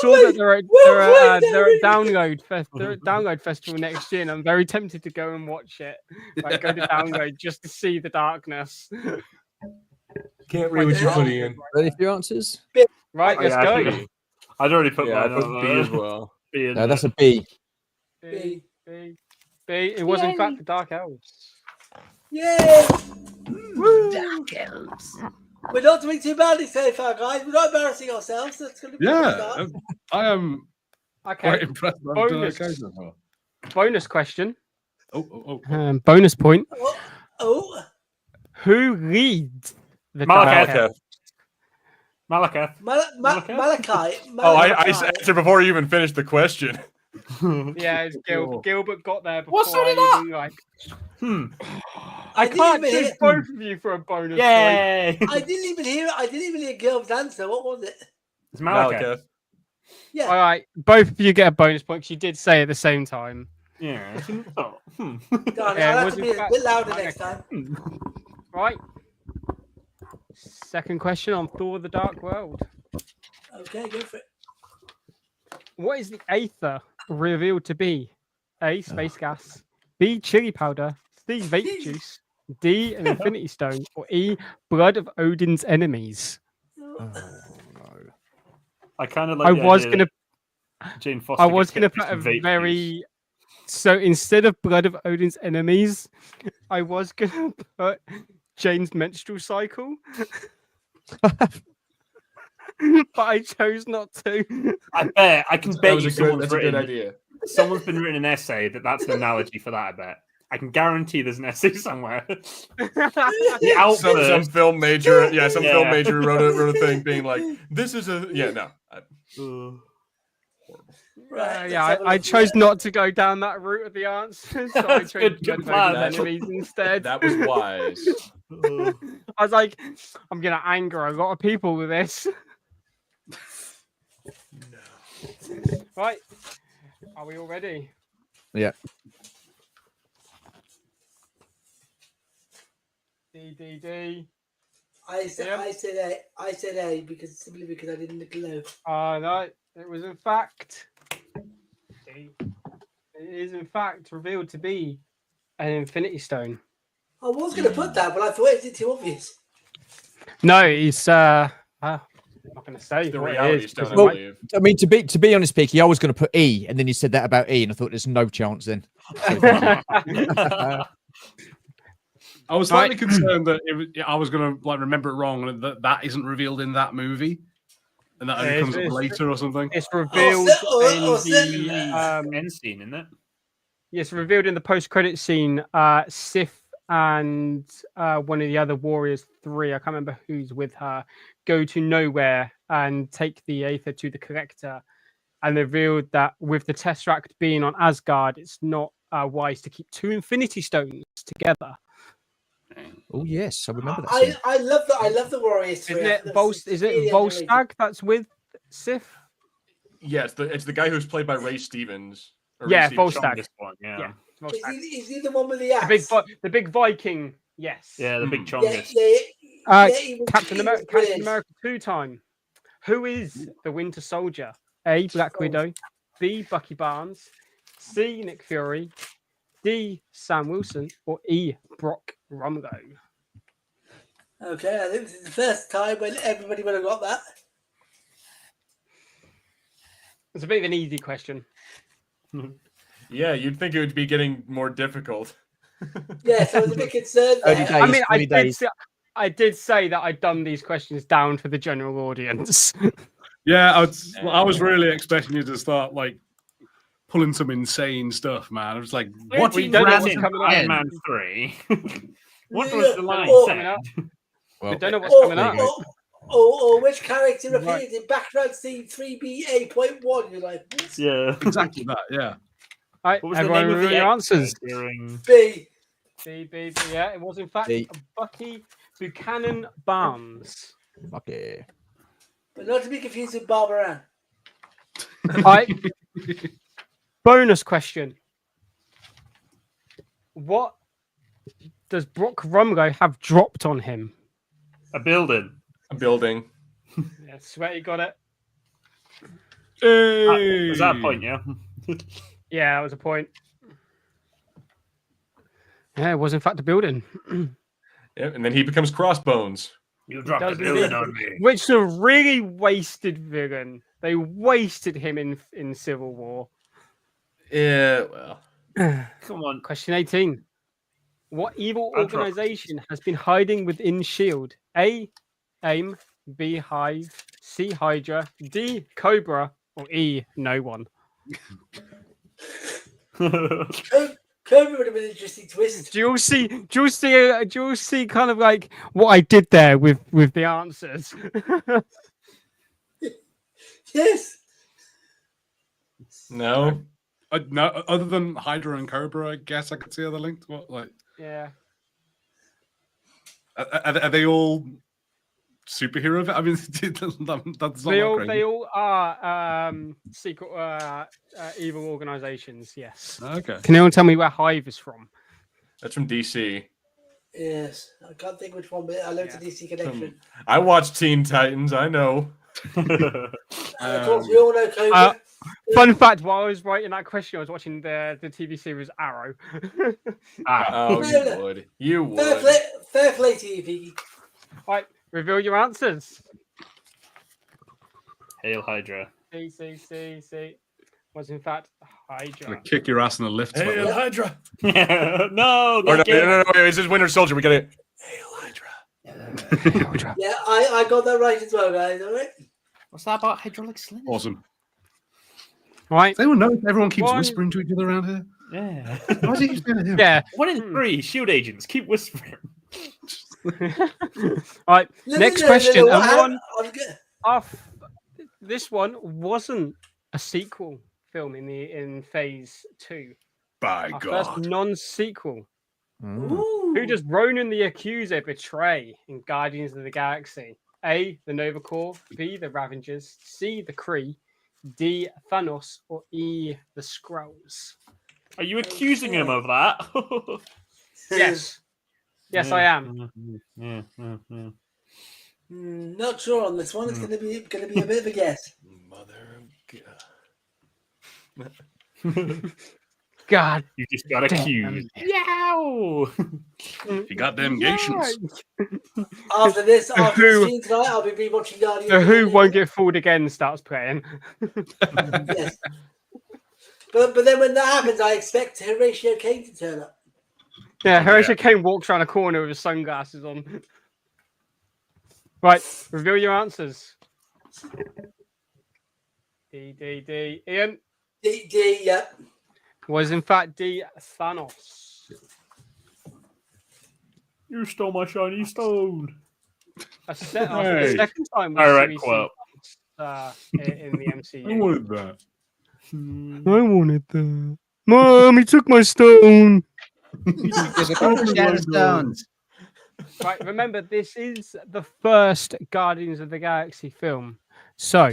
saw that they're at Download Festival next year, and I'm very tempted to go and watch it. Like, go to Download just to see the darkness. Can't read what you're putting in. Ready for your answers? Right, let's go. I'd already put Yeah, I mine put on, B as well. B in No, that's there. a B. B. It was in fact the Dark Elves. Yay! Dark elves. We're not doing too badly so far, guys. We're not embarrassing ourselves. That's going to be a good start. I am Okay. quite impressed. By Bonus. so far. Bonus question. Oh. Bonus point. Oh. Who leads the Dark Malekith. Elves? Malekith. Malachi. Oh, I answered before you even finished the question. Yeah, it's Gilbert got there before. What's on I even, like, I can't choose both of you for a bonus point. Yay! I didn't even hear Gilbert's answer. What was it? It's Malekith. Yeah. All right, both of you get a bonus point because you did say it at the same time. Yeah. Oh. Darn it, Yeah, I'll it have was to in be a fact- bit louder next time. Right. Second question on Thor: The Dark World. Okay, go for it. What is the aether revealed to be? A, space gas. B, chili powder. C, vape juice. D, an infinity stone. Or E, blood of Odin's enemies. I kind of like. I the was idea gonna that Jane Foster. I was gets gonna hit put a with some vape very juice. so instead of blood of Odin's enemies, I was gonna put Jane's menstrual cycle. But I chose not to. I bet I can bet you That's a good idea. someone's been written an essay that's an analogy for that. I bet. I can guarantee there's an essay somewhere. The outburst. Some film major, some Yeah. film major wrote a thing being like, "This is a no." Right. Yeah, I chose not to go down that route of the answer. So I chose Good blood of plan. Odin's enemies instead. That was wise. I was like, I'm gonna anger a lot of people with this. Right. Are we all ready? Yeah. D. I said A simply because I didn't know. No, it was in fact D. It is in fact revealed to be an Infinity Stone. I was going to put that, but I thought it was too obvious. No, it's I'm not going to say The what reality it is, stone, I 'cause it might- believe. I mean, to be honest, Peaky, I was going to put E, and then you said that about E, and I thought there's no chance then. I was slightly concerned that I was going to remember it wrong, and that isn't revealed in that movie, and that only Yeah, comes up it's- later or something. It's revealed certainly. in the End scene, isn't it? yes, revealed in the post-credit scene. Sif and one of the other warriors, 3, I can't remember who's with her, go to nowhere and take the Aether to the Collector, and they revealed that with the Tesseract being on Asgard, it's not wise to keep 2 Infinity Stones together. Oh yes, I remember that. scene. I love the Warriors. Isn't it is it Volstagg that's with Sif? Yeah, it's the guy who's played by Ray Stevens. or Yeah, Ray Stevens. Volstagg. Strongest one, Yeah. yeah. Volstagg. Is he the one with the axe? The big Viking, yes. Yeah, the big Hmm. chongest. Captain America 2 time. Who is the Winter Soldier? A, Black Widow. B, Bucky Barnes. C, Nick Fury. D, Sam Wilson. Or E, Brock Rumlow. Okay, I think this is the first time when everybody would have got that. It's a bit of an easy question. Yeah, you'd think it would be getting more difficult. Yes, I was a bit concerned Early there. days. I mean, early days. I did say that I'd done these questions down for the general audience. Yeah, I was really expecting you to start like pulling some insane stuff, man. I was like, what? We We don't know ran what's in coming up. Iron Man 3. What Yeah, was the line or- coming up. said? We Well, don't know what's Or, coming up. or which character Right. appeared in background scene 3B8.1? You're like, what? Yeah. Exactly that, yeah. All right, What was the everyone name of reveal the your extra answers. during... B. B. Yeah, it was in fact B. Bucky Buchanan Barnes. Fuck yeah. But not to be confused with Barbara Ann. All right. Bonus question. What does Brock Rumgo have dropped on him? A building. A building. Yeah, swear you got it. Was that a point, yeah? Yeah, that was a point. Yeah, it was in fact a building. Yeah, and then he becomes Crossbones. You dropped a does building indeed. on me. Which is a really wasted villain. They wasted him in Civil War. Yeah, well. Come on. Question 18. What evil I'll drop it. organization has been hiding within S.H.I.E.L.D.? A. AIM, B. Hive, C. Hydra, D. Cobra, or E. No one. Cobra would have been an interesting twist. Do you all see kind of like what I did there with the answers? Yes. No. No, other than Hydra and Cobra, I guess I could see other linked. What, like, Yeah. are they all superhero? I mean, that's not They that all crazy. they all are secret evil organizations, yes. Okay. Can anyone tell me where Hive is from? That's from DC. Yes. I can't think which one, but I learned the DC connection. I watched Teen Titans. I know. And of course, we all know Cobra. Fun fact, while I was writing that question, I was watching the TV series Arrow. Oh, you would. You Fair would. play to you, Peaky. Right, reveal your answers. Hail Hydra. C. Was in fact Gonna Hydra. kick your ass in the lift. Hail man. Hydra. No, Or no, get no, wait, this is Winter Soldier. We got it. Hail Hydra. Yeah, I got that right as well, guys. All right. What's that about hydraulic cylinder? Awesome. Right. Does anyone know if everyone keeps One. whispering to each other around here? Yeah. Why is he keep saying him? Yeah. 1 in 3 shield agents. Keep whispering. All right. Next question. No, And I'm good. this one wasn't a sequel film in Phase 2. By Our God. first non-sequel. Ooh. Who does Ronan the Accuser betray in Guardians of the Galaxy? A. The Nova Corps, B. The Ravengers, C. The Kree, D. Thanos, or E. The Skrulls? Are you accusing him of that? Yes. Yes, I am. Yeah. Not sure on this one. It's going to be a bit of a guess. Mother of God. God. You just got accused. Yow! You got them gations. After this Who- scene tonight, I'll be rewatching Guardians. The Who won't get fooled again starts playing. Yes. But then when that happens, I expect Horatio Kane to turn up. Yeah, Horatio Kane walks around a corner with his sunglasses on. Right, reveal your answers. D. Ian D, yeah. was in fact D. Thanos. You stole my shiny stone. That's the Hey. second time we Direct see quote. in the MCU. I wanted that. I wanted that. Mom, he took my stone. There's a couple of Shadow Stones. Right, remember, this is the first Guardians of the Galaxy film. So,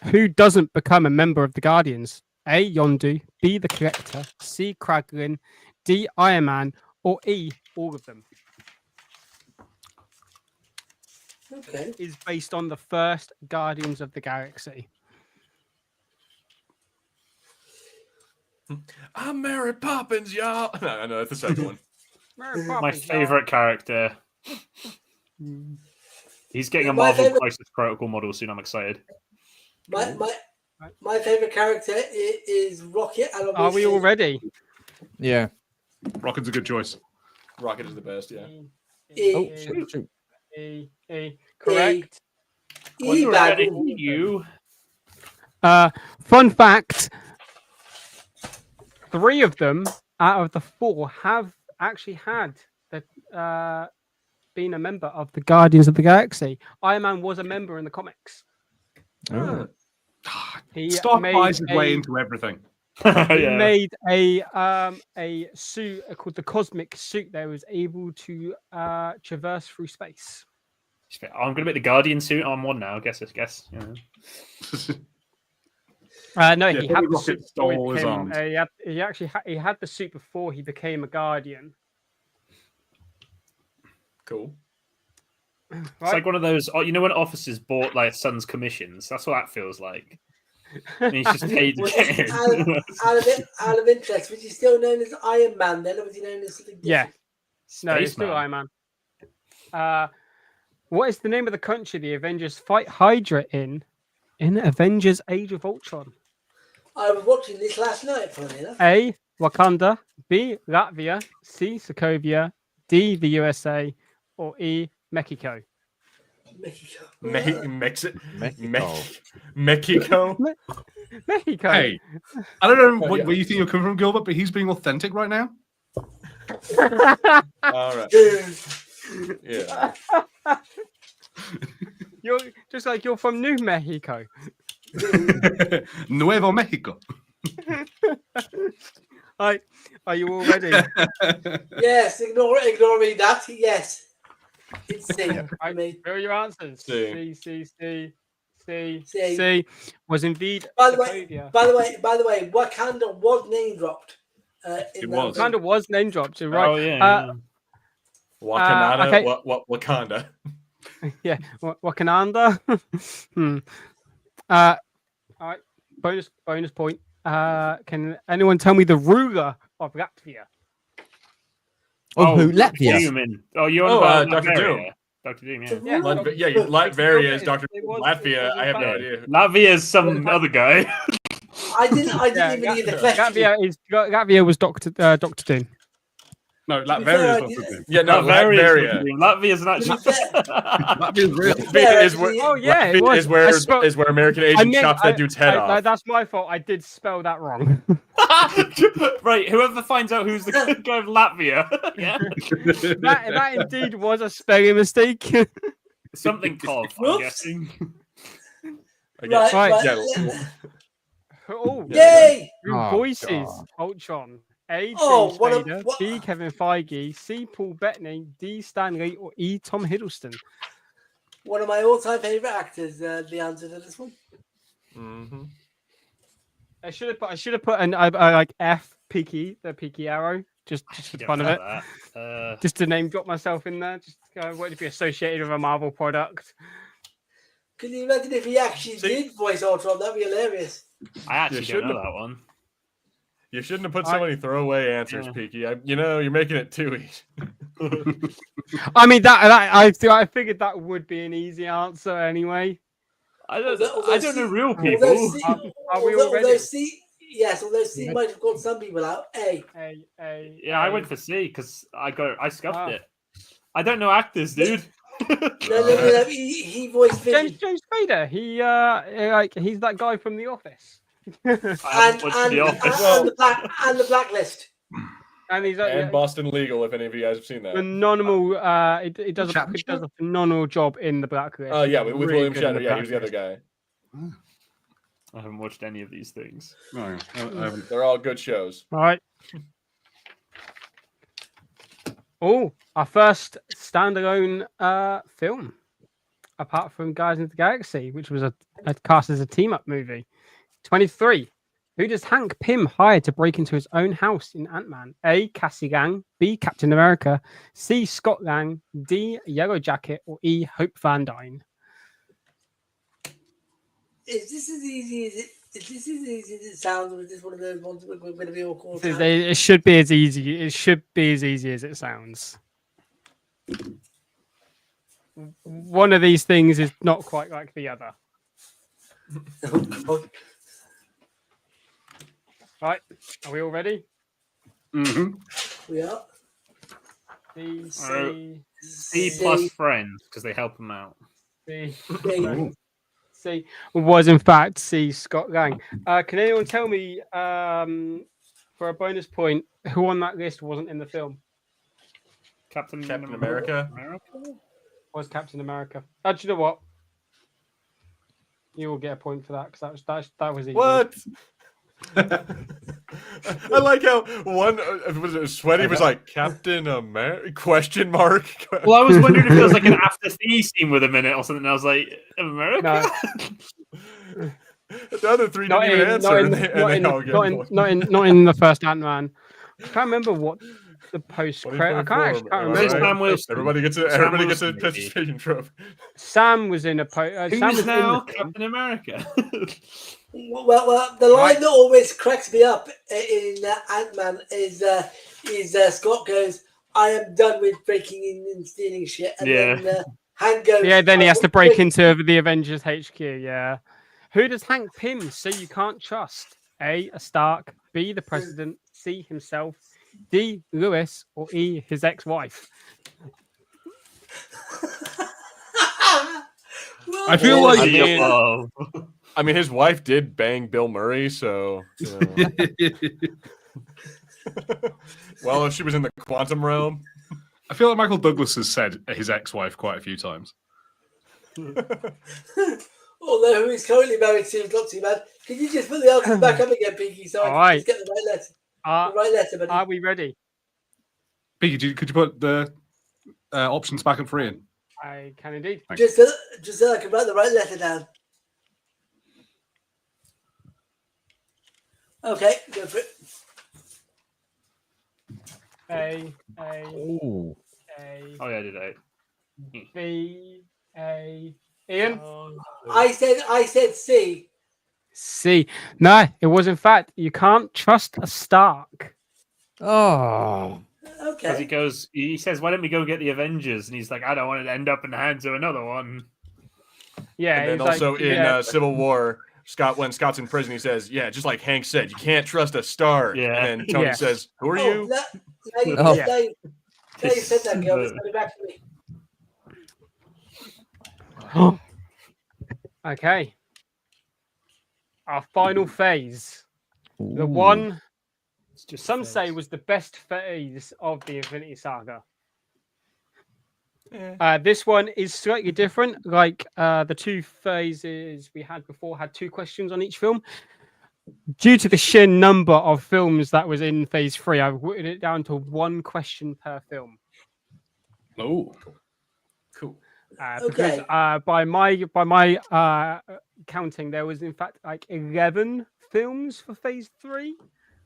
who doesn't become a member of the Guardians? A. Yondu, B. The Collector, C. Kraglin, D. Iron Man, or E. All of them? Okay. Is based on the first Guardians of the Galaxy. I'm Mary Poppins, y'all. No, that's the second one. Mary My Poppins, favorite character. He's getting a My Marvel favorite- Crisis Protocol model soon. I'm excited. My favorite character is Rocket. And Are we all ready? Yeah. Rocket's a good choice. Rocket is the best. Yeah. Oh, shoot. Correct. When we're E-Bag. ready, you. Fun fact: 3 of them out of the 4 have actually had been a member of the Guardians of the Galaxy. Iron Man was a member in the comics. Oh. He Stark made buys his way a- into everything. He Yeah. made a suit called the Cosmic Suit that was able to traverse through space. I'm gonna make the Guardian suit. I'm one now. Guess. Yeah. No, Yeah, he Bobby had the Rocket suit before stole his arms. he had the suit before he became a Guardian. Cool. It's like one of those. You know when officers bought like son's commissions. That's what that feels like. And he's just paid to get in. out of interest, was he still known as Iron Man then, or was he known as something Yeah. different? No, it's still Spaceman. Iron Man. What is the name of the country the Avengers fight Hydra in Avengers Age of Ultron? I was watching this last night, funny enough. A. Wakanda. B. Latvia. C. Sokovia. D. The USA. Or E. Mexico. Mexico. Mexico. Mexico. Mexico. Hey, I don't know Yeah. where you think you're coming from, Gilbert, but he's being authentic right now. All right. Yeah. You're just like you're from New Mexico. Nuevo Mexico. Like, are you all ready? Yes, ignore me that. Yes. It's C. Right, Me. here are your answers. C. C was indeed By the way, Sokovia. by the way, Wakanda was name dropped. It In was. that Wakanda was name dropped. You're right. Oh yeah. Wakanda. okay. What Wakanda? Yeah, Wakanda. All right. Bonus point. Can anyone tell me the ruler of Latvia? Oh, who? Dr. Latvia. Doom. Oh, you're on Oh, about Dr. Latveria. Doom. Dr. Doom, yeah. Yeah. Latveria is Dr. It was- Latvia. I have no Yeah. idea. Latvia's some other guy. I didn't Yeah, even hear the question. Latvia was Doctor Doom. No, To be fair, Latveria I is not did- good. Yeah, no, Latveria. Latvia's not To be fair- Latvia's real. fair, Is where, actually- Oh yeah, it Latvia was. is where I spelled- is where American I agent meant- chops that dude's head off. That's my fault. I did spell that wrong. Right, whoever finds out who's the good guy of Latvia. Yeah. that indeed was a spelling mistake. Something Kov, I'm Whoops. guessing. I guess. Right. Yeah. Oh, Yay! Who Oh, voices God. Ultron? A. James Oh, what a- Spader, what- B. Kevin Feige, C. Paul Bettany, D. Stan Lee, or E. Tom Hiddleston? One of my all-time favorite actors. The answer to this one. Mhm. I should have put an like F Peaky, the Peaky Arrow, just for the fun of it, just to name drop myself in there. Just wanted to be associated with a Marvel product. Can you imagine if he actually did voice Ultron? That'd be hilarious. I actually You don't know shouldn't that one. You shouldn't have put so many throwaway answers, Yeah. Peaky. You're making it too easy. I mean I figured that would be an easy answer anyway. I don't Although know C- real although people. C- Are we all ready? although C might have called some people out. A. Yeah, I went for C because I scuffed Ah. it. I don't know actors, dude. No, he voiced Vision. James Spader. He's that guy from The Office. I haven't watched The Office. And the Blacklist. And he's And Boston Legal, if any of you guys have seen that. phenomenal. It does Chapman a phenomenal job in the Blacklist. Oh yeah, with Really William good in Shatner. Yeah, he was the other Blacklist. guy. I haven't watched any of these things. No, I haven't. They're all good shows. All right. Oh, our first standalone film, apart from Guardians of the Galaxy, which was a cast as a team-up movie. 23. Who does Hank Pym hire to break into his own house in Ant-Man? A. Cassie Lang, B. Captain America, C. Scott Lang, D. Yellow Jacket, or E. Hope Van Dyne? Is this as easy as it sounds, or is this one of those ones we're going to be all called? It should be as easy. It should be as easy as it sounds. one of these things is not quite like the other. Oh, God. Right, are we all ready? Mm-hmm. We are. B, C C. plus friends because they help him out. C, C. C was in fact C. Scott Lang. Can anyone tell me, for a bonus point, who on that list wasn't in the film? Captain America. Was Captain America? Do you know what? You will get a point for that because that was easy. What? I like how one was it Sweaty was like Captain America question mark. Well, I was wondering if it was like an after C scene with him in it or something. I was like, America. No. The other three didn't even answer. Not in the first Ant-Man. I can't remember what the post credit. I can't remember. Right. Everybody gets a participation trophy. Sam was in a post. Who is now Captain America? Well, the line that always cracks me up in Ant-Man is Scott goes, "I am done with breaking in and stealing shit," and then Hank goes, "Yeah." Then he has to break into the Avengers HQ. Yeah. Who does Hank pin so you can't trust? A Stark, B the President, C himself, D Lewis, or E his ex-wife? I feel like I mean, his wife did bang Bill Murray, so. Well, if she was in the quantum realm. I feel like Michael Douglas has said his ex-wife quite a few times. Although who is currently married to is not too bad. Can you just put the answers back up again, Peaky, so I can just get the right letter? The right letter, buddy. Are we ready? Peaky, could you put the options back up for Ian? I can indeed. Just so I can write the right letter down. Okay, go for it. A. Ooh. A. Oh yeah, I did A. B. A. Ian. I said C. C. No, it was in fact. You can't trust a Stark. Oh. Because Okay. he says, "Why don't we go get the Avengers?" And he's like, "I don't want it to end up in the hands of another one." Yeah. And then he's also like, in Civil War, when Scott's in prison, he says, "Yeah, just like Hank said, you can't trust a Stark." Yeah. And then Tony says, "Who are you?" Now you said that, girl. It's coming back to me. Okay. Our final phase. The Ooh. one some say was the best phase of the Infinity Saga. This one is slightly different. Like the two phases we had before had 2 questions on each film. Due to the sheer number of films that was in phase 3, I've whittled it down to 1 question per film. Oh, Cool. Because by my counting, there was in fact like 11 films for phase 3.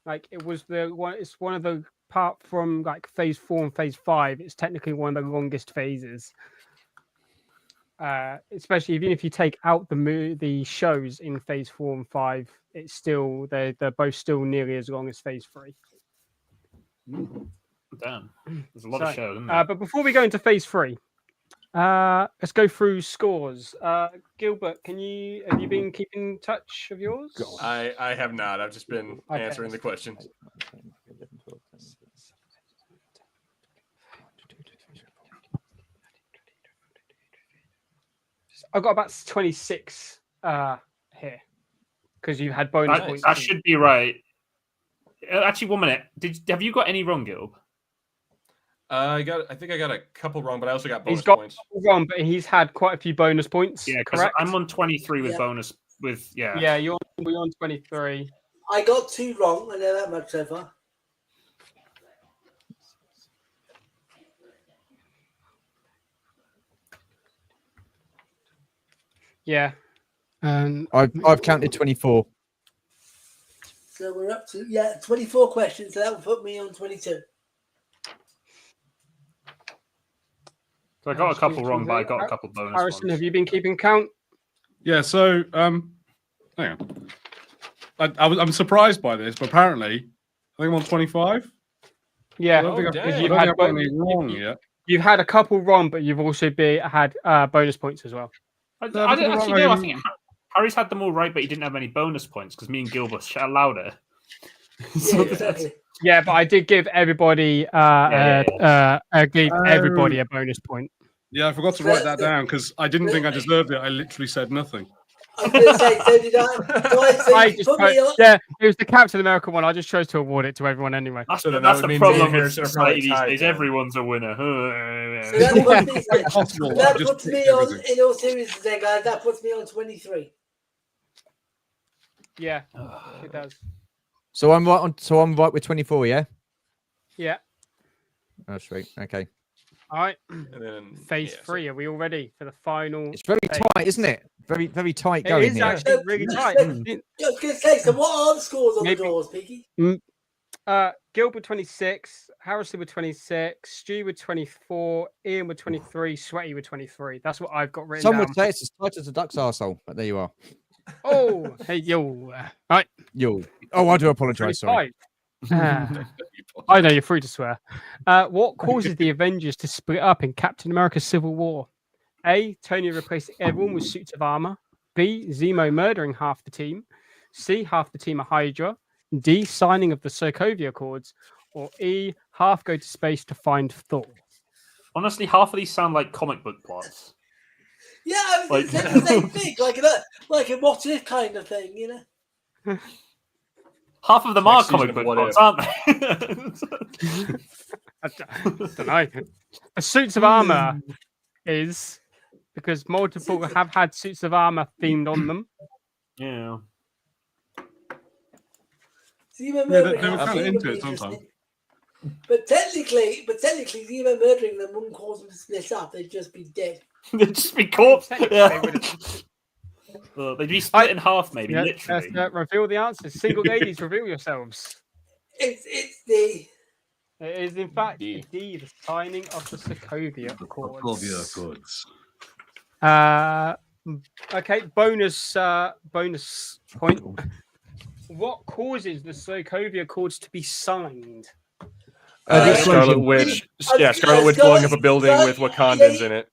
Like it was it's one of the, apart from like phase 4 and phase 5, it's technically one of the longest phases. Especially even if you take out the shows in phase 4 and 5, it's still they're both still nearly as long as phase 3. Damn, there's a lot of shows, isn't there? But before we go into phase 3, let's go through scores. Gilbert, have you been keeping touch of yours? I have not. I've just been answering the questions. I've got about 26 here because you've had bonus points. That should be right. Actually, 1 minute. Have you got any wrong, Gilb? I think I got a couple wrong, but I also got bonus He's got points. wrong, but he's had quite a few bonus points. Yeah, correct. I'm on 23 with bonus. Yeah, you're on 23. I got 2 wrong. I know that much so far. Yeah. I've counted 24. So we're up to 24 questions. So that will put me on 22. So I got a couple wrong, but I got a couple bonus Harrison, ones. have you been keeping count? yeah. So, hang on. I'm surprised by this, but apparently, I think I'm on 25. Yeah. I don't think dang. I've You've got had any wrong yet. You've had a couple wrong, but you've also had bonus points as well. I don't actually know. I think Harry's had them all right, but he didn't have any bonus points because me and Gilbert shout louder. Yeah, exactly. Yeah, but I did give everybody everybody a bonus point. Yeah, I forgot to write that down because I didn't think I deserved it. I literally said nothing. I was going to say, so did I. Yeah, it was the Captain America one. I just chose to award it to everyone anyway. That's So then the that would mean problem me and with Harrison are society probably these tied days. then. Everyone's a winner. So that Just puts me pick on, everything. in all seriousness, then, guys, that puts me on 23. Yeah, it does. So I'm right on. So I'm right with 24. Yeah. Yeah. Oh, sweet. Okay. All right. And then Phase 3. Are we all ready for the final? It's very phase? tight, isn't it? Very, very tight It going is here. actually really tight. I was going to say, so what are the scores on Maybe- the doors, Peaky? Gilbert 26, Harrison with 26, Stu with 24, Ian with 23, Sweaty with 23. That's what I've got written Some down. would say it's as tight as a duck's arsehole, but there you are. Oh, hey, yo. Right. Yo. Oh, I do apologise. Sorry. 25. I know you're free to swear. What causes the Avengers to split up in Captain America Civil War? A. Tony replacing everyone with suits of armor. B. Zemo murdering half the team. C. Half the team are Hydra. D. Signing of the Sokovia Accords. Or E. Half go to space to find Thor. Honestly, half of these sound like comic book plots. Yeah, I was going to say the same thing, like a what if kind of thing, you know? Half of them Next are season comic of book What plots, If. aren't they? I don't know. The suits of armor is because multiple have had suits of armor themed on them. Yeah. Zemo they murdering were half kinda the team into would it be sometimes. interesting. But technically, Zemo murdering them wouldn't cause them to split up. They'd just be dead. They'd just be corpse. Technically, Yeah. they would've- They'd be split in half, maybe, Yeah, literally. reveal the answers. Single ladies, reveal yourselves. It's the It is, in fact, D. D, the signing of the Sokovia Accords. Accords. Okay, bonus point. What causes the Sokovia Accords to be signed? The Scarlet explosion. Witch. Yeah, Scarlet Witch blowing up a building with Wakandans in it.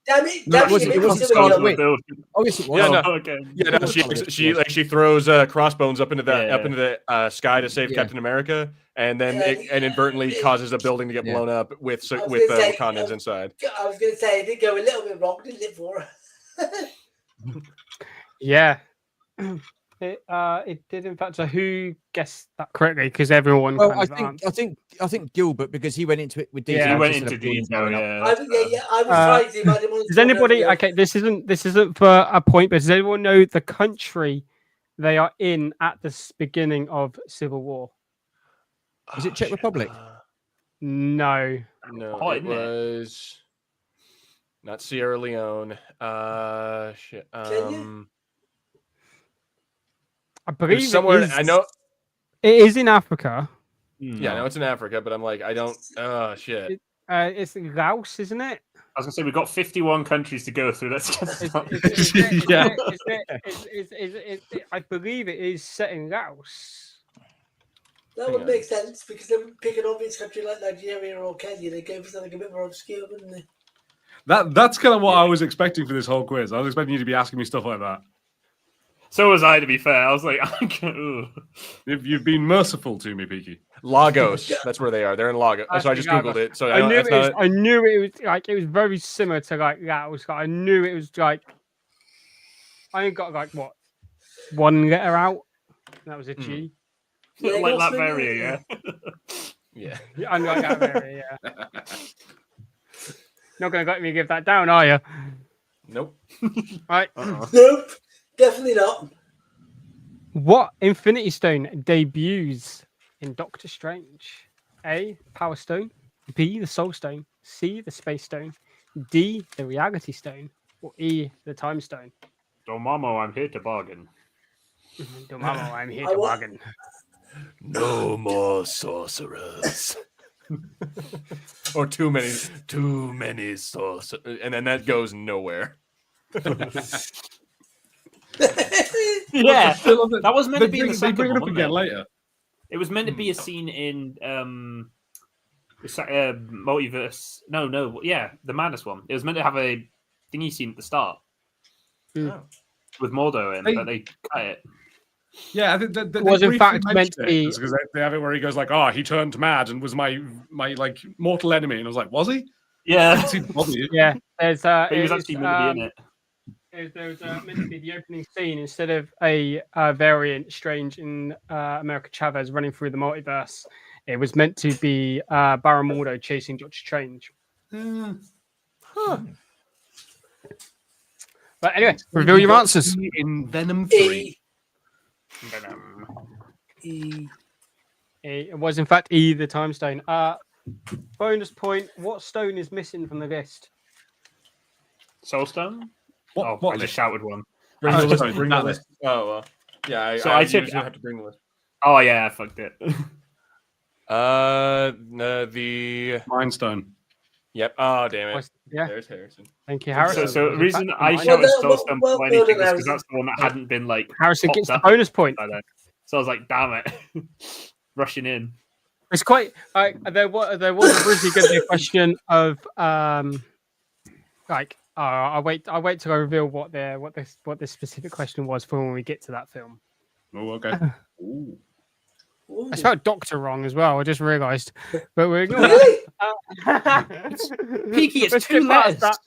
damn it! No, Damn it wasn't- it! it wasn't Civil Scarlet War. Witch. Oh, yes, it was. Yeah, no. Okay. Yeah, no, she throws crossbones up into the sky to save Yeah. Captain America, and then Yeah, it inadvertently causes a building to get Yeah. blown up with I was gonna say, Wakandans inside. I was going to say it did go a little bit wrong, didn't it, for her? Yeah. It did, in fact. So who guessed that correctly? Because everyone Well, kind I of think, answered. I think Gilbert, because he went into it with detail. Yeah. He went instead into of buildings detail, going up. yeah. I was trying to, but I didn't want to. Does anybody? Okay, this isn't for a point, but does anyone know the country they are in at the beginning of Civil War? Is it Czech Republic? No. No, Oh, it isn't it? was not Sierra Leone. Shit. Kenya? I It believe was somewhere. it is, I know. it is in Africa. Yeah, I know it's in Africa, but I'm like, I don't. Oh shit. It's Laos, isn't it? I was going to say, we've got 51 countries to go through. Let's get started. Yeah. I believe it is set in Laos. That would make sense because they pick an obvious country like Nigeria or Kenya. They go for something a bit more obscure, wouldn't they? That's kind of what I was expecting for this whole quiz. I was expecting you to be asking me stuff like that. So was I, to be fair. I was like, ugh. You've been merciful to me, Peaky. Lagos. That's where they are. They're in Lagos. So I just googled it. So I knew that's it was. not- I knew it was like it was very similar to like Laos. Like, I knew it was like I only got like what one letter out. And that was a G. Yeah, like Gosling, Latveria, yeah. Yeah. Yeah, I know that area. Yeah. Not gonna let me give that down, are you? Nope. Right. Nope, definitely not. What Infinity Stone debuts in Doctor Strange? A. Power Stone. B. The Soul Stone. C. The Space Stone. D. The Reality Stone. Or E. The Time Stone. Dormammu, I'm here to bargain. Dormammu, I'm here I to wa- bargain. No more sorcerers. Or too many sorcerers, and then that goes nowhere. Yeah, that was meant to be in the They second bring it one, up wasn't again it? later. It was meant to be a scene in It's multiverse. No, yeah, the Madness one. It was meant to have a thingy scene at the start Oh. with Mordo in, but they cut it. Yeah, I think that It was in fact meant to be because they have it where he goes like, "Oh, he turned mad and was my like mortal enemy," and I was like, "Was he?" Yeah, yeah. There's but he was actually meant to be in it. There was meant to be the opening scene instead of a variant Strange in America Chavez running through the multiverse. It was meant to be Baron Mordo chasing Doctor Strange. Huh. But anyway, reveal your answers. In Venom 3. It was in fact E, the time stone. Bonus point. What stone is missing from the list? Soul Stone? What I list? just shouted one. Bring the list. sorry, Bring the that list. Oh, well. Yeah, So I I took- usually have to bring the list. Oh yeah, I fucked it. The Mind Stone. Yep. Oh, damn it. Yeah, There's Harrison. thank you, So, Harrison. so the It was in reason fact I mine. shouted Well, Soul Stone well, before anything well, is because that's the one that hadn't been like Harrison popped gets the up bonus point. by then. So I was like, damn it, rushing in. It's quite. There was originally going to be a question of like. I'll wait till I reveal what this specific question was for when we get to that film. Oh, okay. Ooh. Ooh. I spelled doctor wrong as well. I just realised, but we're ignoring Really? that. Peaky, it's Let's two get past letters.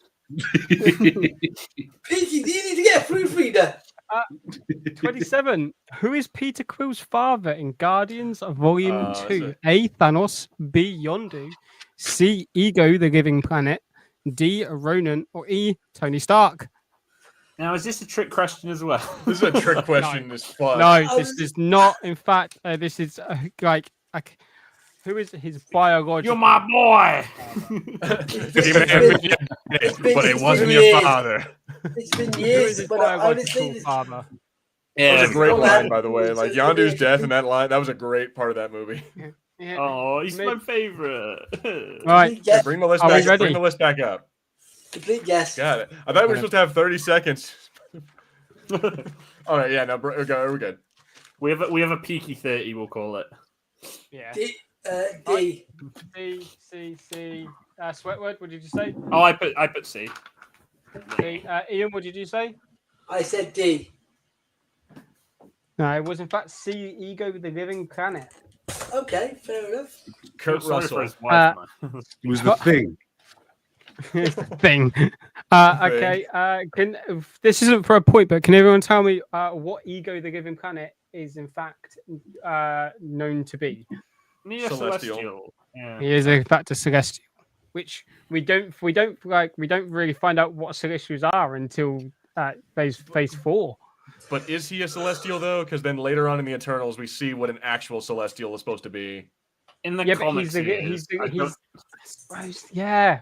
Peaky, do you need to get a proofreader? 27. Who is Peter Quill's father in Guardians of Volume that's 2? it. A. Thanos, B. Yondu, C. Ego, the Living Planet, D. Ronan, or E. Tony Stark? Now, is this a trick question as well? This is a trick question. As fuck. No, this is not. In fact, this is like who is his biological? You're my boy. But it wasn't your years. father. It's been Who is years, his but biological honestly, father? That Yeah. was a great Well, line, that- by the way. Like Yondu's death in that line, that was a great part of that movie. Yeah. Oh, he's Maybe- my favorite. Right. complete guess. Bring the list Are we back. Bring ready? the list back up. Complete guess. Got it. I thought we were supposed to have 30 seconds. All right, yeah, no, we're good. We have a Peaky 30. We'll call it. Yeah. D. D. C. Sweatword. What did you say? Oh, I put C. C. Ian, what did you say? I said D. No, it was in fact C. Ego, the Living Planet. Okay, fair enough. Kurt Sorry Russell. for his wife, man. Who's the thing? Thing. Okay. This isn't for a point, but can everyone tell me what Ego, the Living Planet, is in fact known to be? Near Celestial. Celestial. Yeah. He is in fact a celestial, which we don't really find out what celestials are until phase 4. But is he a celestial though? Because then later on in the Eternals, we see what an actual celestial is supposed to be. In the Yeah, but comics,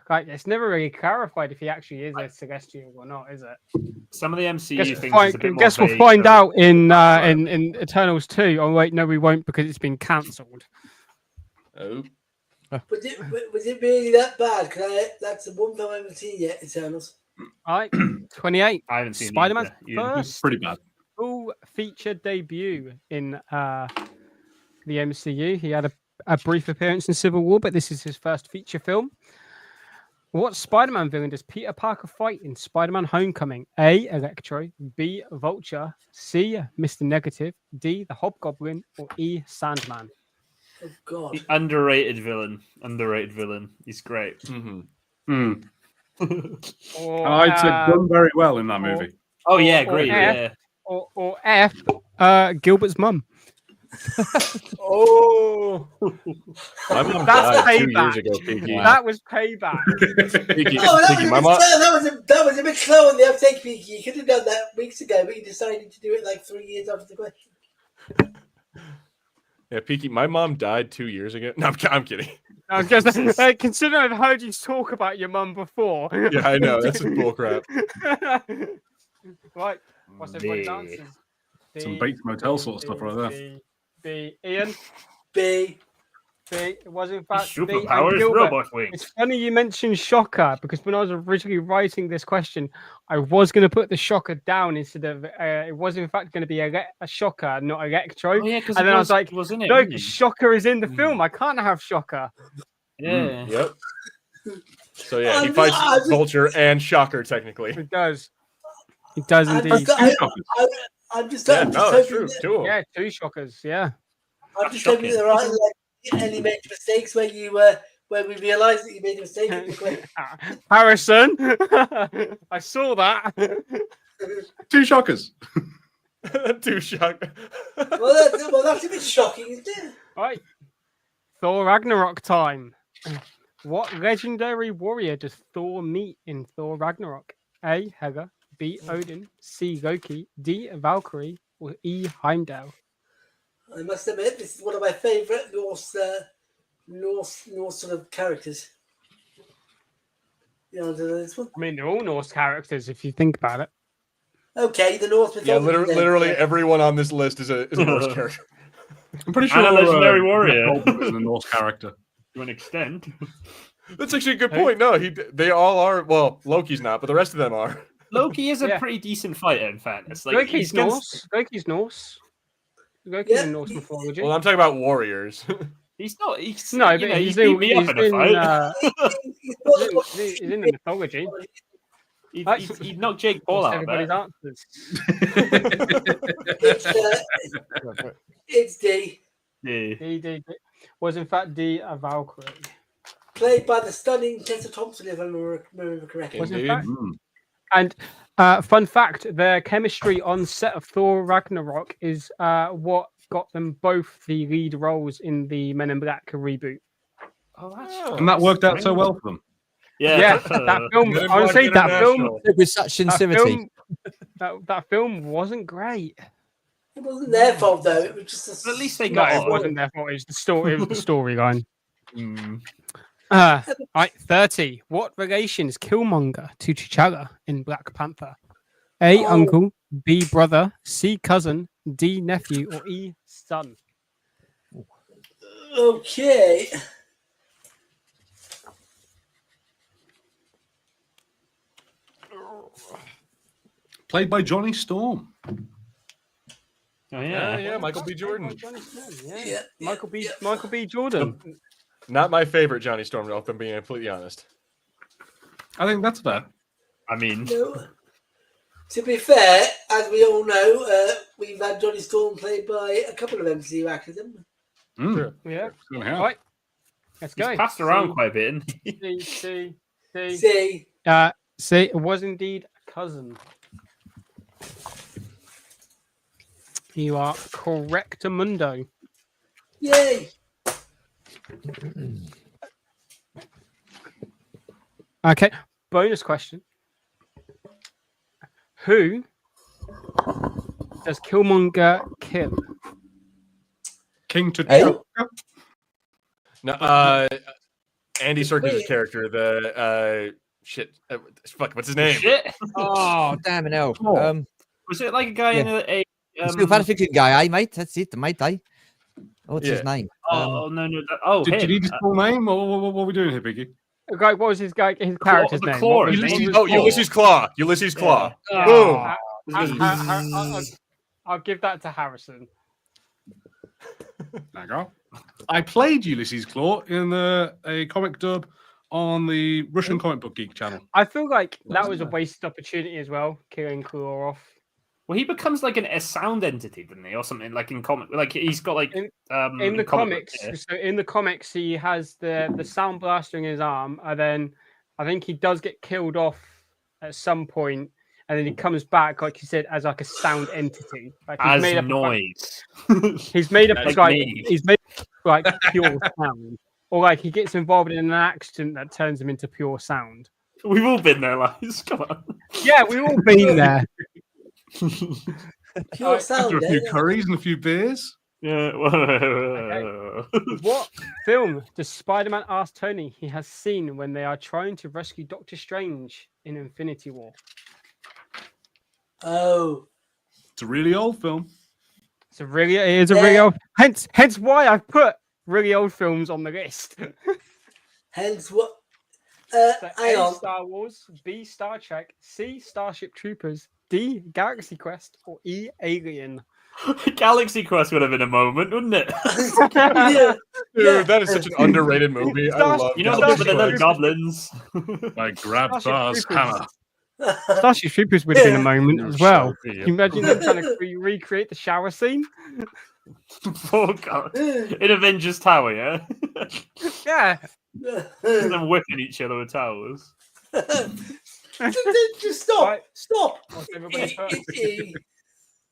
like it's never really clarified if he actually is a celestial or not, is it? some of the MCU Guess, things. we'll is a bit find, more guess we'll vague, find so- out in Eternals 2. Oh wait, no, we won't because it's been cancelled. Oh, Was it really that bad? That's the one film I haven't seen yet, Eternals. All right, 28. I haven't seen it Spider-Man's either. Yeah. first Pretty bad. full feature debut in the MCU. He had a brief appearance in Civil War, but this is his first feature film. What Spider-Man villain does Peter Parker fight in Spider-Man Homecoming? A. Electro, B. Vulture, C. Mr. Negative, D. The Hobgoblin, or E. Sandman? Oh God. The underrated villain. He's great. mm-hmm. Hmm. Or, I'd say done very well in that movie. Oh yeah, Or great. F. Yeah. or F. Gilbert's mum. Oh. My mom That's died 2 payback. years ago, Peaky. That was payback. Peaky, Oh, Peaky, my mom. that was a bit slow on the uptake, Peaky. You could have done that weeks ago, but you decided to do it like 3 years after the question. Yeah, Peaky, my mom died 2 years ago. No, I'm kidding. I guess, considering I've heard you talk about your mum before. Yeah, I know. That's some bullcrap. Right. What's everybody's B. answers? Some B, Bates Motel sort of stuff right there. B. Ian? B. B. It was in fact B. And Superpowers, Gilbert, robot wings. it's funny you mentioned Shocker because when I was originally writing this question, I was going to put the Shocker down instead of it was in fact going to be a Shocker, not Electro. Oh, yeah, because And then I was like, was in it. No, wasn't he? Shocker is in the film. I can't have Shocker. Yeah. Yep. So yeah, he fights Vulture and Shocker technically. It does. It does indeed. I'm just Yeah, hoping that's true. Two of them. Yeah, 2 Shockers. Yeah. I'm just hoping there aren't any major mistakes when we realise that you made a mistake in the quiz. Harrison, I saw that. 2 shockers. 2 Shocker. Well, that's a bit shocking, isn't it? Right. Thor Ragnarok time. What legendary warrior does Thor meet in Thor Ragnarok? A. Hela, B. Odin, C. Loki, D. Valkyrie, or E. Heimdall? I must admit, this is one of my favourite Norse sort of characters. You know, this one. I mean, they're all Norse characters if you think about it. Okay, the Norse mythology. Yeah, literally everyone on this list is a Norse character. I'm pretty sure And a legendary warrior is a Norse character to an extent. That's actually a good point. No, they all are. Well, Loki's not, but the rest of them are. Loki is a pretty decent fighter, in fairness. Like, Loki's Norse. Loki's Norse. Loki's in Norse mythology. Well, I'm talking about warriors. He's not. He's, No, you but know, he's he beat in, me up he's in a in, fight. he's in the mythology. He knocked Jake Paul out. Everybody's answers. It's D. Yeah. D was in fact D. A Valkyrie. Played by the stunning Tessa Thompson, if I remember correctly. Was in Indeed. fact. And fun fact: their chemistry on set of Thor Ragnarok is what got them both the lead roles in the Men in Black reboot. Oh, that's and that worked out so well for them. Yeah, that film. Men in Honestly, Black that film. International. With such sincerity. That film wasn't great. It wasn't their fault though. It was just But at least they No, got it on. wasn't their fault. It was the story. It was the storyline. Mm. Right, 30. What relation is Killmonger to T'Challa in Black Panther? A. Uncle, B. Brother, C. Cousin, D. Nephew, or E. Son? Okay. Played by Johnny Storm. Oh Yeah, Michael B. Jordan. Yeah. Michael B. Jordan. Not my favorite Johnny Storm, if I'm being completely honest. I think that's fair. I mean, No. To be fair, as we all know, we've had Johnny Storm played by a couple of MCU actors, haven't we? Mm. Yeah. Gonna help. Right. Let's he's go. passed around quite a bit. C. See, C. It was indeed a cousin. You are correct, Mundo. yay! Okay. Bonus question. Who does Killmonger kill? King T'Challa. No, Andy Serkis' character, the fuck, what's his name? Shit. Oh, damn it, hell. Was it like a guy in a Still fanfiction guy, mate? That's it, mate, What's his name? no. Oh, Did you him. need his full name? Or what are we doing here, Biggie? What was his character's the name? Claw, What was- his what name? was- Oh, Ulysses Claw. Ulysses Claw. Yeah. Boom. I'll give that to Harrison. There you go. I played Ulysses Claw in a comic dub on the Russian Comic Book Geek channel. I feel like that was a wasted opportunity as well, killing Claw off. Well, he becomes like a sound entity, doesn't he, or something like in comic? Like he's got like in the comic comics. book, yeah. So in the comics, he has the sound blaster in his arm, and then I think he does get killed off at some point, and then he comes back, like you said, as like a sound entity, like he's as made up noise. he's made up Like of like me. he's made up of, like pure sound, or like he gets involved in an accident that turns him into pure sound. We've all been there, lads. Come on. Yeah, we've all been there. Pure sound. After a few eh? curries and a few beers. Yeah. What film does Spider-Man ask Tony he has seen when they are trying to rescue Doctor Strange in Infinity War? Oh, It's a really old film. It is a really old. Hence why I've put really old films on the list. hence what? So Hang A, on. Star Wars, B, Star Trek, C, Starship Troopers, D, Galaxy Quest, or E, Alien. Galaxy Quest would have been a moment, wouldn't it? Yeah. Dude, that is such an underrated movie. I love You know the Galaxy bit with the Quest. goblins. I grabbed Starship Bar's Troopers. hammer. Starship Troopers would have been a moment as well. Sure, Can you imagine them trying to recreate the shower scene? Oh god. In Avengers Tower, yeah? Yeah. Them whipping each other with towers. Just stop. Right. Stop. What's everybody's first?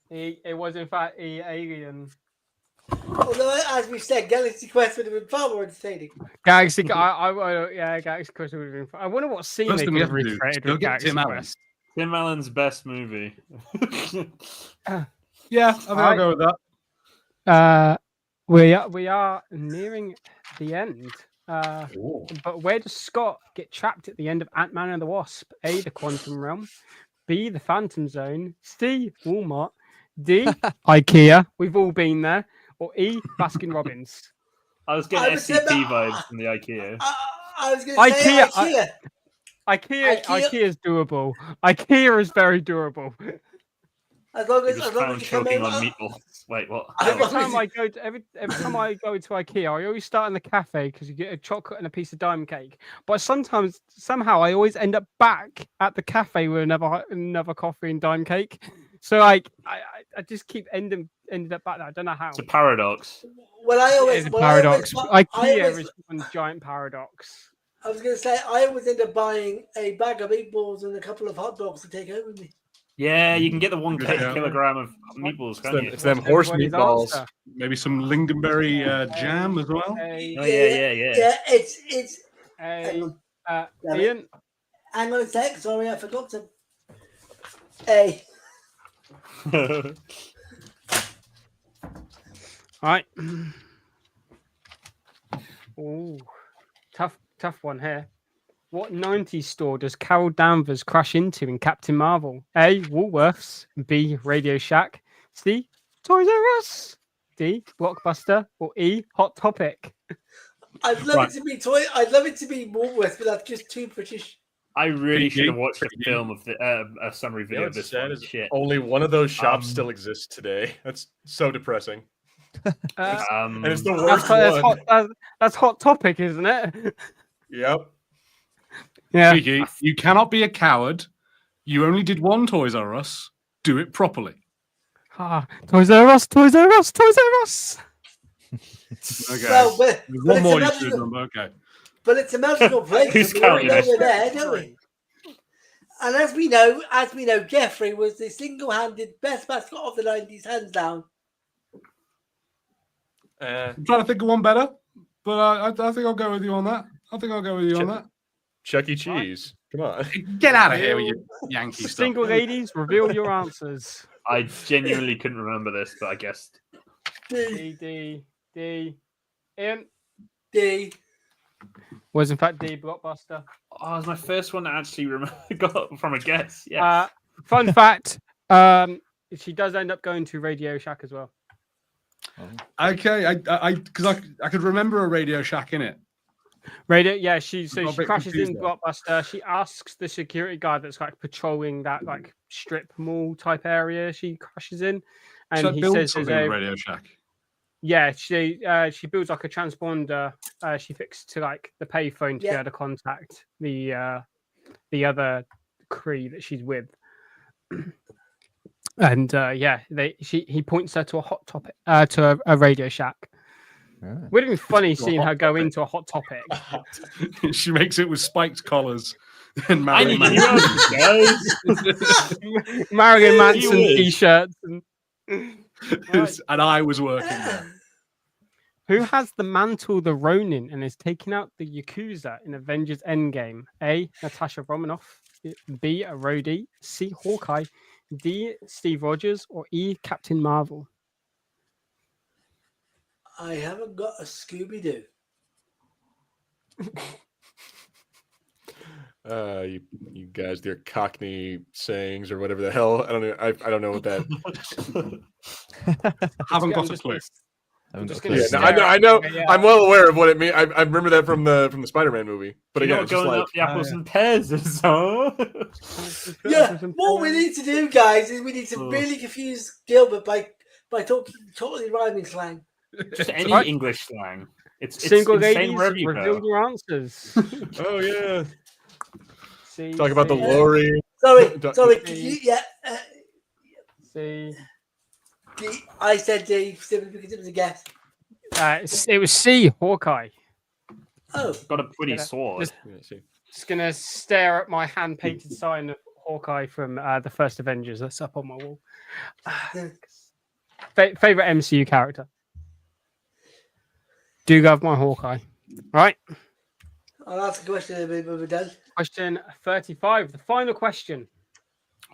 It was in fact Alien. Although, as we said, Galaxy Quest would have been far more entertaining. Galaxy, yeah, Galaxy Quest would have been. I wonder what scene First they thing we could have have to do is recreated go with get Galaxy Tim Allen. Quest. Tim Allen's best movie. Yeah, I think I'll go with that. We are nearing the end. But where does Scott get trapped at the end of Ant-Man and the Wasp? A, the Quantum Realm. B, the Phantom Zone. C, Walmart. D, IKEA. We've all been there. Or E, Baskin Robbins. I was I getting would say SCP that- vibes from the IKEA. I was going to say IKEA. IKEA is doable. IKEA is very durable. As long He as, was as long found as you come choking in. on meatballs. Wait, what? Every time I go to every time I go to IKEA, I always start in the cafe because you get a chocolate and a piece of diamond cake. But somehow I always end up back at the cafe with another coffee and dime cake. So I just keep ended up back there. I don't know how. It's a paradox. Well, I always It's a well, I paradox. always- IKEA is one giant paradox. I was going to say I always end up buying a bag of meatballs and a couple of hot dogs to take home with me. Yeah, you can get the 1 Yeah. kilogram of meatballs, can't you? It's them horse Everybody's meatballs. answer. Maybe some lingonberry jam as well. A, Oh, yeah. Yeah, it's. a, Damn it. Ian. Hang on a sec. Sorry, I forgot to. A. All right. Oh, tough one here. What 90s store does Carol Danvers crash into in Captain Marvel? A, Woolworths. B, Radio Shack. C, Toys R Us. D, Blockbuster. Or E, Hot Topic. I'd love it to be toy. I'd love it to be Woolworths, but that's just too British. I really should have Peaky. watched a film of a summary You know video of what's this sad one. is Shit. only one of those shops still exists today. That's so depressing. And it's the worst one. That's Hot Topic, isn't it? Yep. Yeah. Peaky, you cannot be a coward. You only did one Toys R Us. Do it properly. Toys R Us, Toys R Us, Toys R Us. Okay. Well, but There's one it's more a you should magical- remember. Okay. But it's a magical place. Who's and we all counting know this? we're there, don't we? And as we know, Jeffrey was the single-handed best mascot of the '90s, hands down. I'm trying to think of one better, but I think I'll go with you on that. Chuck E. Cheese. Come on. Get out of here with your Yankee stuff. Single ladies, reveal your answers. I genuinely couldn't remember this, but I guessed. D. D. Ian D. was in fact D, Blockbuster. Oh, it was my first one that actually got from a guess. Yeah. Fun fact, she does end up going to Radio Shack as well. Okay, because I could remember a Radio Shack in it. She got a bit crashes in confused there. Blockbuster. She asks the security guard that's like patrolling that like strip mall type area. She crashes in, and So he build says, something with Radio Shack. "Yeah, she builds like a transponder. She fixed to like the payphone to be Yeah. able to contact the other Cree that she's with." And he points her to a Hot Topic, to a Radio Shack. Would have been funny seeing her go into a Hot Topic. She makes it with spiked collars and I Marilyn need Manson. heroes, guys. Marilyn Manson would. t-shirts. Right. And I was working there. Who has the mantle the Ronin and is taking out the Yakuza in Avengers Endgame? A, Natasha Romanoff. B, Rhodey. C, Hawkeye. D, Steve Rogers. Or E, Captain Marvel. I haven't got a Scooby-Doo. You guys, they're Cockney sayings or whatever the hell. I don't know. I don't know what that. Haven't got a clue. I'm just Yeah, gonna no, I know. Okay, yeah. I'm well aware of what it means. I remember that from the Spider-Man movie. But You're again, not it's just going like up the apples and pears, so. Yeah, what we need to do, guys, is we need to really confuse Gilbert by by talking totally rhyming slang. Just any right. English slang. It's Single insane ladies, wherever you reveal go. your answers. Oh yeah. See, Talk about the see, lorry. Sorry. See. Yeah. See. I said D simply because it was a guess. It was C, Hawkeye. Oh, Got a pretty Yeah. sword. Just gonna stare at my hand-painted sign of Hawkeye from the first Avengers that's up on my wall. Favorite MCU character? Do love my Hawkeye. Right. I'll ask a question a bit when we're done. Question 35. The final question.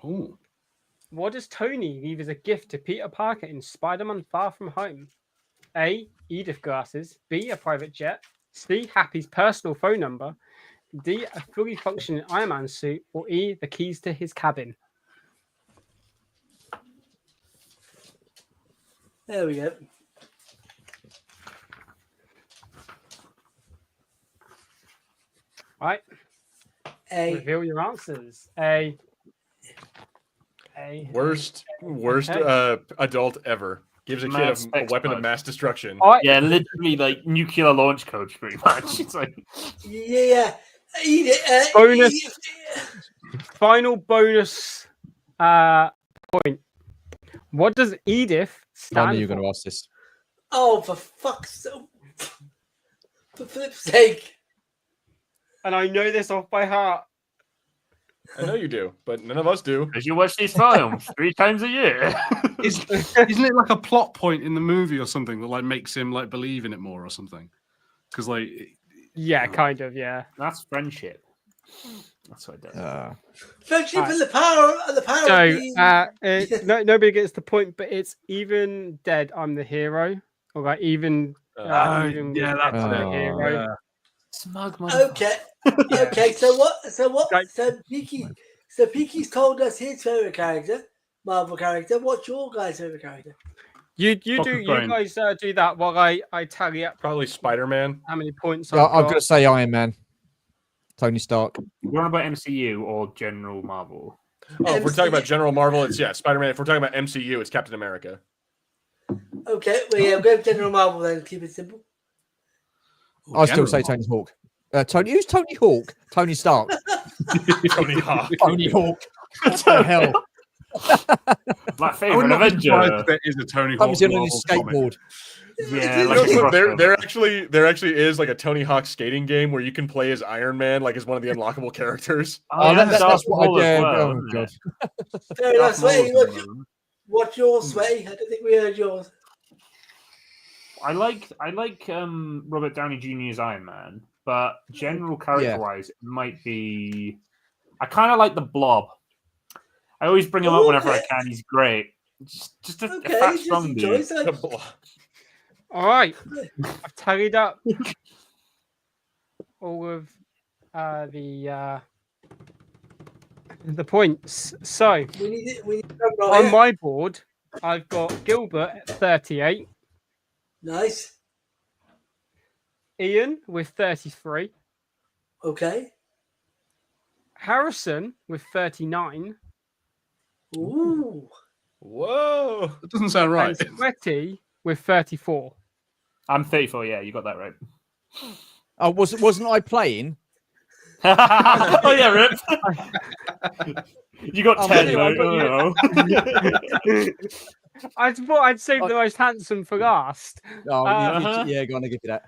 Oh. What does Tony leave as a gift to Peter Parker in Spider-Man Far From Home? A. Edith glasses. B. A private jet. C. Happy's personal phone number. D. A fully functioning Iron Man suit. Or E. The keys to his cabin. There we go. Right. A. Reveal your answers. A. Worst Okay. adult ever. Gives a kid Mad a sex weapon of bug. mass destruction. Yeah, literally like nuclear launch codes, pretty much. It's like Yeah. Bonus. Final bonus point. What does Edith I stand knew you were for? going to ask this. Oh, for fuck's sake. For flip's sake. And I know this off by heart. I know you do, but none of us do. because you watch these films 3 times a year. Isn't it like a plot point in the movie or something that like makes him like believe in it more or something? Because like, Yeah, kind of, yeah. That's friendship. That's what it does. Friendship Alright. and the power of So, being... nobody gets the point, but it's even dead, I'm the hero. Or like even, even with yeah, dead, that's I'm the it. hero. yeah. Smug Okay. Okay, so what Like- so Peaky's told us his favourite character, Marvel character. What's your guys' favourite character? You Fucking brain. guys do that while I tally up Probably Spider-Man. how many points Yeah, I've I'm got. going to say Iron Man. Tony Stark. We're on about MCU or general Marvel. Oh, if we're talking about MCU. General Marvel, it's Spider-Man. If we're talking about MCU, it's Captain America. Okay, well yeah, we'll go with General Marvel then. Keep it simple. I still say Tony Hawk. Who's Tony Hawk? Tony Stark. Tony Hawk. Tony Hawk. What the hell? My I would favorite not be Avenger. surprised if there is a Tony Hawk Comes in on Marvel his comic. skateboard. Yeah, You like know a what, crossover. there actually is like a Tony Hawk skating game where you can play as Iron Man, like as one of the unlockable characters. Oh, yeah, that's Darth what Maul I as did. well, Oh, isn't God. it? Fair enough, Darth Maul Sweaty. as well. What's yours, Sweaty? I don't think we heard yours. I like Robert Downey Jr.'s Iron Man, but general character-wise, it might be. I kind of like the Blob. I always bring him up whenever I Okay. can. He's great. Just a Okay, fat, just strong enjoy dude. it. All right, I've tallied up all of the points. So We need to roll on here. my board, I've got Gilbert at 38, Nice. Ian with 33, Okay. Harrison with 39, Ooh. Whoa! That doesn't sound right. and Sweaty with 34. I'm 34. Yeah, you got that right. Oh, wasn't I playing? Oh yeah, Rip. You got Oh, 10. anyway, Mate. Oh, I thought I'd save the most handsome for last. Oh, Uh-huh. yeah, go on, I'll give you that.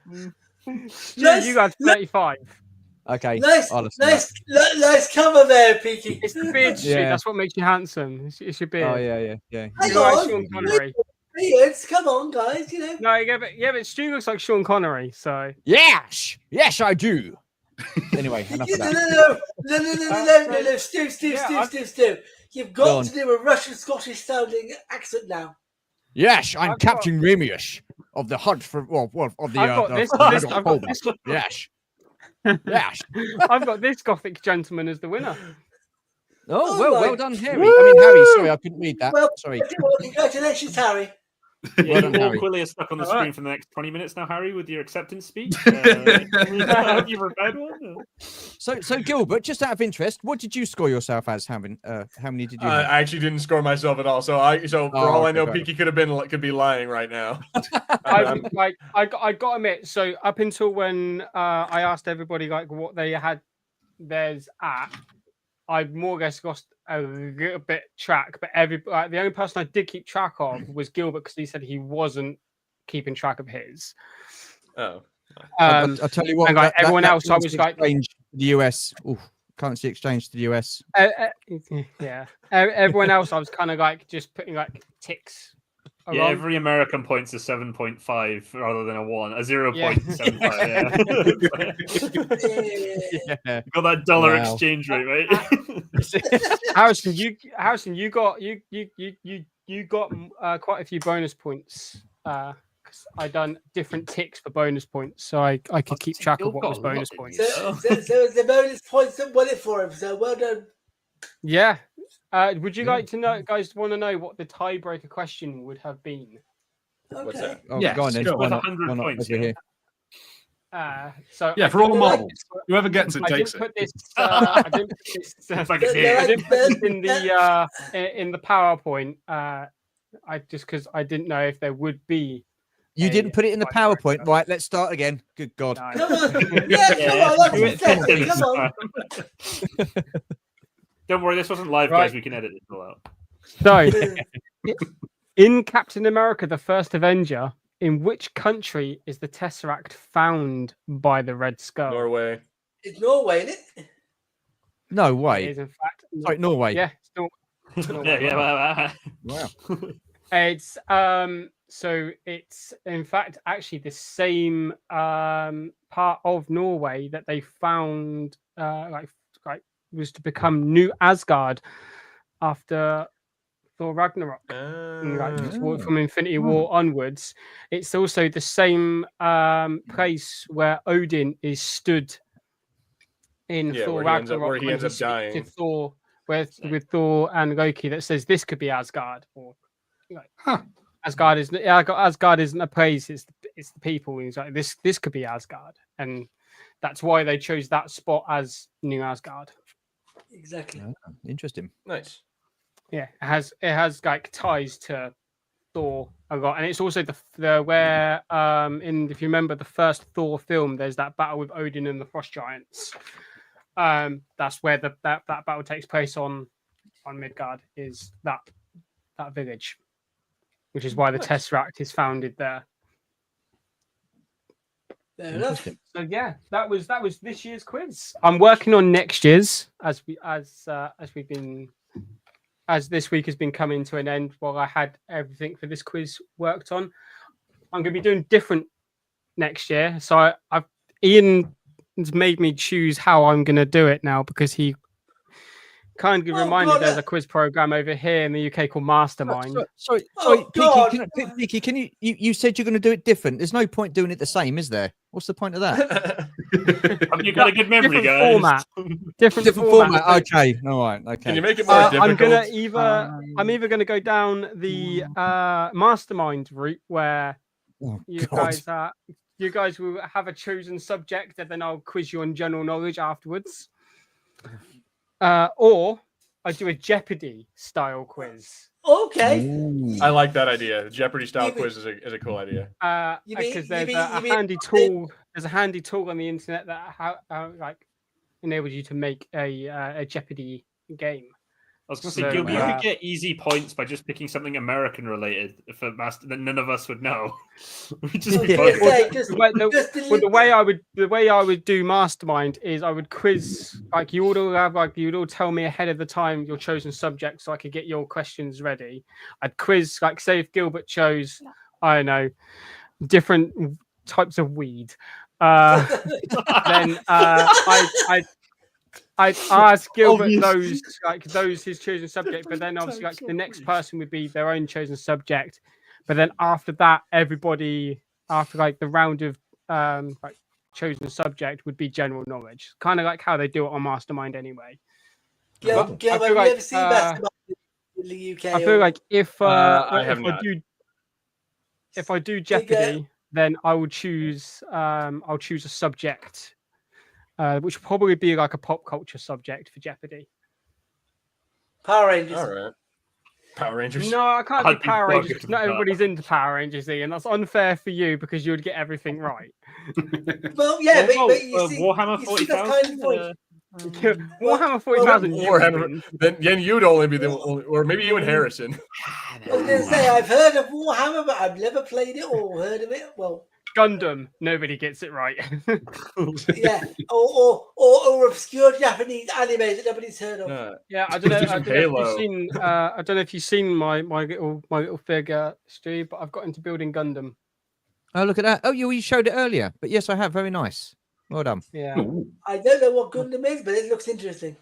Stu, Let's- you got 35. Okay. Nice, I'll listen to that. nice cover there, Peaky. It's the beard, Stu. Yeah. That's what makes you handsome. It's your beard. Oh, yeah. Hang You're like on. Sean Connery. Beards, come on, guys. You know. No, but Stu looks like Sean Connery. So Yes! Yes, I do. Anyway, enough of No, that. no. Stu. You've Go got on. to do a Russian Scottish sounding accent now. Yes, I'm I've got- Captain Ramius of the hunt for of the. I've got the- this. the I've got October. this. Yes. Yes. I've got this Gothic gentleman as the winner. Oh, Oh well, my- well done, Harry. I mean, Harry. Sorry, I couldn't read that. Well, Sorry. Congratulations, Harry. Yeah, done, you Harry. Quilly are stuck on the All screen right. for the next 20 minutes now, Harry, with your acceptance speech. Have you prepared one? So Gilbert, just out of interest, what did you score yourself as having? How many did you have? I actually didn't score myself at all. So for Oh, all I okay, know, fair Peaky could be lying right now. I got to admit. So up until when I asked everybody like what they had theirs at, I more or less lost a little bit track. But the only person I did keep track of was Gilbert because he said he wasn't keeping track of his. Oh. I'll tell you what. And like everyone else, I was currency like, exchange to the US. Ooh, currency exchange to the US. yeah. Everyone else, I was kind of like just putting like ticks. Yeah, along. every American point's a 7.5 rather than a 1, a 0.75. Yeah. Got that dollar Wow. exchange rate, right? Harrison, you got quite a few bonus points. 'Cause I done different ticks for bonus points, so I could keep track of what was bonus points. So the bonus points that won it for him. So well done. Yeah. Would you like to know, guys? Want to know what the tiebreaker question would have been? What's Okay. that? Oh, Yes, go on then. go. Why With not? 100 Why not points, over yeah. here? So Yeah, I for all didn't- models. Whoever gets it I takes didn't it. put this. I didn't put this. If I could They're see it. I like- didn't put this in the PowerPoint. I just because I didn't know if there would be. You a didn't put it in the tiebreaker. PowerPoint, right? Let's start again. Good God. No. Come on. Yeah, come on. That's Do it accepted. this Come on. time. Don't worry, this wasn't live, Right. guys. We can edit this all out. So, in Captain America: The First Avenger, in which country is the Tesseract found by the Red Skull? Norway. It's Norway, isn't it? No It way. is in fact. Sorry, Norway. Yeah, it's Norway. Yeah. Wow. It's so it's in fact actually the same part of Norway that they found like was to become New Asgard after Thor Ragnarok. From Infinity War onwards. It's also the same place where Odin is stood in Thor Ragnarok where he when ends up speaks to dying. Thor with Thor and Loki that says this could be Asgard, or like, Asgard isn't a place, it's the people. And he's like this could be Asgard, and that's why they chose that spot as New Asgard. Exactly. Yeah, interesting. Nice. Yeah, it has like ties to Thor a lot, and it's also the where if you remember the first Thor film, there's that battle with Odin and the Frost Giants. That's where that battle takes place on Midgard, is that village, which is why the Tesseract is founded there. Fair enough. So yeah, that was this year's quiz. I'm working on next year's as this week has been coming to an end while I had everything for this quiz worked on. I'm going to be doing different next year. So Ian has made me choose how I'm going to do it now because he kind of reminded there's a quiz program over here in the UK called Mastermind. Sorry, Oh, God. Peaky, can you said you're going to do it different. There's no point doing it the same, is there? What's the point of that? Have you got a good memory, Different guys? format. Different format. format. Okay, all right. Okay. Can you make it more difficult? I'm either going to go down the Mastermind route where you guys will have a chosen subject and then I'll quiz you on general knowledge afterwards. Or I do a Jeopardy style quiz. Okay. Ooh. I like that idea. Jeopardy style quiz is a cool idea. Because there's a handy tool. There's a handy tool on the internet that enables you to make a Jeopardy game. I was going to say, So, Gilby, you could get easy points by just picking something American related for Master that none of us would know. The way I would do Mastermind is I would quiz you'd all tell me ahead of the time your chosen subject so I could get your questions ready. I'd quiz say if Gilbert chose, I don't know, different types of weed. Then I'd ask Gilbert those his chosen subject, but then obviously the next person would be their own chosen subject. But then after that, everybody after the round of chosen subject would be general knowledge, kind of like how they do it on Mastermind anyway. Gilbert, have you ever seen Mastermind in the UK? I feel like if I have if not. if I do Jeopardy, then I will choose. I'll choose a subject, which will probably be like a pop culture subject for Jeopardy. Power Rangers. All right. Power Rangers. No, I can't I'd do be Power Rangers bugging because not for that. everybody's into Power Rangers, Ian. That's unfair for you because you would get everything right. Well, yeah, Well, but you see, Warhammer you see that kind of 40,000. point. Warhammer 40,000. Warhammer. Then you'd only be the only, or maybe you and Harrison. I was going to say, I've heard of Warhammer, but I've never played it or heard of it. Well, Gundam. Nobody gets it right. yeah, or obscure Japanese animes that nobody's heard of. Yeah, I don't know. Do some Halo. I don't know if you've seen my little figure, Stu, but I've got into building Gundam. Oh, look at that. Oh, you showed it earlier. But yes, I have. Very nice. Well done. Yeah, I don't know what Gundam is, but it looks interesting.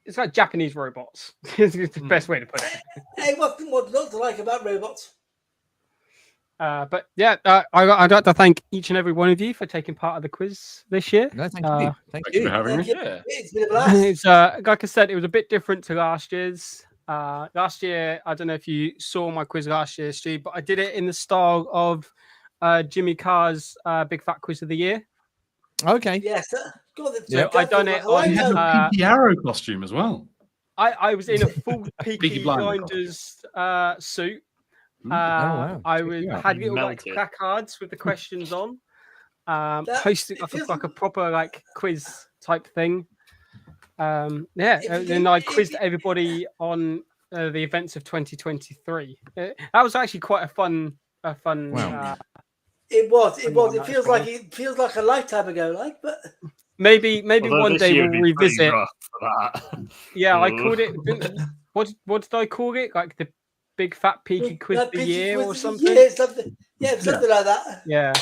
it's like Japanese robots. It's the best way to put it. Hey, what's not to like about robots? But yeah, I'd like to thank each and every one of you for taking part of the quiz this year. No, thank you. Thank Thanks you. for having me. Thank you. Yeah. It's been a blast. It's like I said, it was a bit different to last year's. Last year, I don't know if you saw my quiz last year, Stu, but I did it in the style of Jimmy Carr's Big Fat Quiz of the Year. Okay. Yes, God, So I done it on. You had the Peaky Arrow costume as well. I was in a full Peaky Blinders Blinders suit. wow. I Check was you out. had little like Melted. placards with the questions on. That- Hosting it feels- like a proper like quiz type thing. Yeah, If and you then I did- quizzed everybody on the events of 2023. That was actually quite a fun. Wow. It was. It was. It That's feels cool. like a lifetime ago. Like, but Maybe Although one this day year we'll would be pretty revisit. rough for that. Yeah, I Ugh. called it. What did I call it? Like the Big Fat Peaky Quiz of the Peaky Year Quiz or of the something. Year, something like that. Yeah.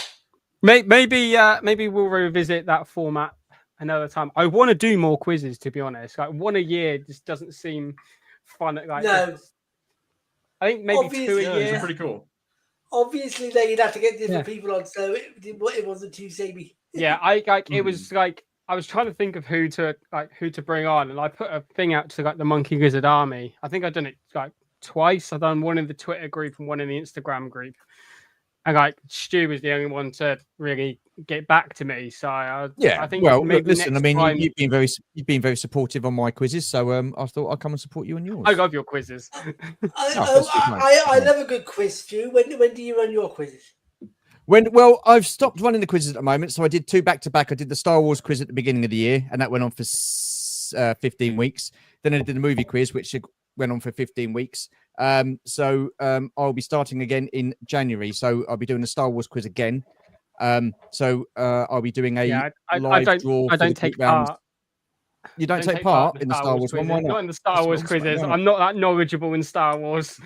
Maybe we'll revisit that format another time. I want to do more quizzes, to be honest. Like one a year just doesn't seem fun. Like No. I think maybe Obviously, two a Yeah, year. it's pretty cool. Obviously, then you'd have to get different people on, so it wasn't too samey. Yeah, it was like I was trying to think of who to bring on, and I put a thing out to like the Monkey Lizard Army. I think I've done it like twice. I've done one in the Twitter group and one in the Instagram group. And like Stu was the only one to really get back to me. So I think well, maybe look, listen. I next mean, time- you've been very supportive on my quizzes, so I thought I'd come and support you on yours. I love your quizzes. I love a good quiz, Stu. When do you run your quizzes? Well, I've stopped running the quizzes at the moment, so I did two back to back. I did the Star Wars quiz at the beginning of the year, and that went on for 15 weeks. Then I did the movie quiz, which went on for 15 weeks. So I'll be starting again in January. So I'll be doing the Star Wars quiz again. So I'll be doing a live draw. I don't take part. You don't take part in the Star Wars quizzes. one? Why not? Not in the Star Wars quizzes. Why not? I'm not that knowledgeable in Star Wars.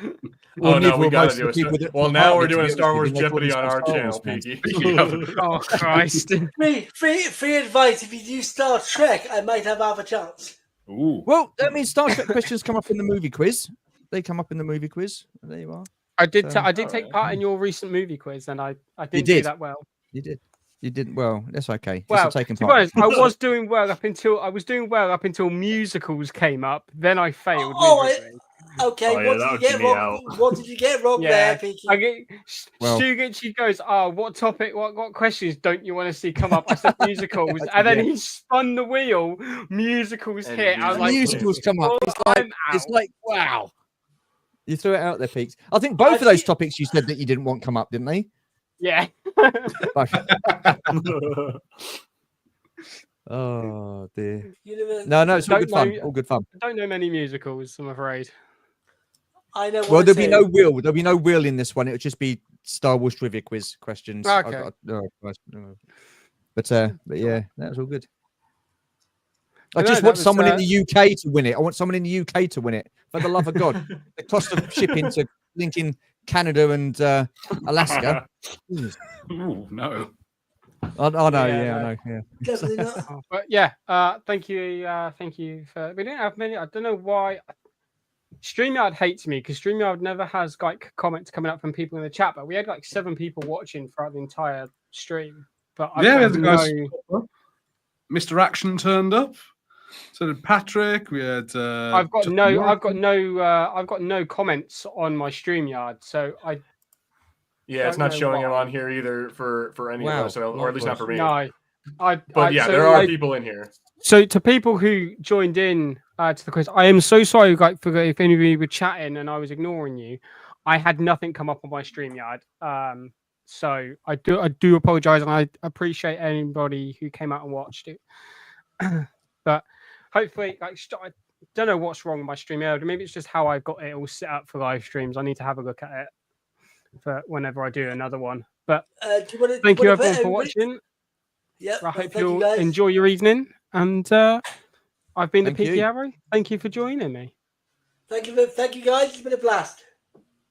Oh no, neither we will got most to of do the it. people that Well, take now part we're in it, doing to be Star Wars honest with you, Jeopardy they on call our themselves channel, Star Wars Peaky. Oh Christ! Free advice: if you do Star Trek, I might have half a chance. Ooh. Well, I mean, Star Trek questions come up in the movie quiz. They come up in the movie quiz. There you are. I did Alright. take part in your recent movie quiz, and I didn't do did. that well. You did. You didn't. Well, that's okay. Well, Just taking to be part. honest, I was doing well up until musicals came up. Then I failed. Oh, miserably. Okay, Oh, yeah, what that did would you get give me wrong? What did you get wrong Yeah, there, Peaky? I get Well- Stu goes, "Oh, what topic? What questions don't you want to see come up?" I said musicals, and then he spun the wheel. Musicals And hit. I was like, musicals come up. "Oh, It's I'm like out." wow. You threw it out there, Peaks. I think both of those topics you said that you didn't want come up, didn't they? Yeah. Both. Oh dear. No, it's all good fun. All good fun. I don't know many musicals, I'm afraid. I know. Well, there'll be no will. There'll be no will in this one. It'll just be Star Wars trivia quiz questions. Okay. But yeah, that was all good. I No, just that want was, someone in the UK to win it. I want someone in the UK to win it. For the love of God, the cost of shipping to linking Canada and Alaska. Jeez. Ooh, no. I know. Yeah, Yeah, no. I know. Yeah. Definitely not. Oh, but yeah, thank you for. We didn't have many. I don't know why. StreamYard hates me because StreamYard never has like comments coming up from people in the chat, but we had like 7 people watching throughout the entire stream. But I Yeah, we have had the guys. Mr. Action turned up. So did Patrick. We had. I've got no comments on my StreamYard, so Yeah, it's Don't not know showing him why. on here either for any Wow, of us, or at least not for me. No, But yeah, so, there are like, people in here. So to people who joined in to the quiz, I am so sorry, like, for if any of you were chatting and I was ignoring you. I had nothing come up on my StreamYard. So I do apologize, and I appreciate anybody who came out and watched it. But hopefully, like, I don't know what's wrong with my StreamYard. Maybe it's just how I've got it all set up for live streams. I need to have a look at it for whenever I do another one. But thank you everyone for watching. Yeah, I hope thank you you'll guys. enjoy your evening. And I've been the Thank Peaky you. Arrow. Thank you for joining me. Thank you guys. It's been a blast.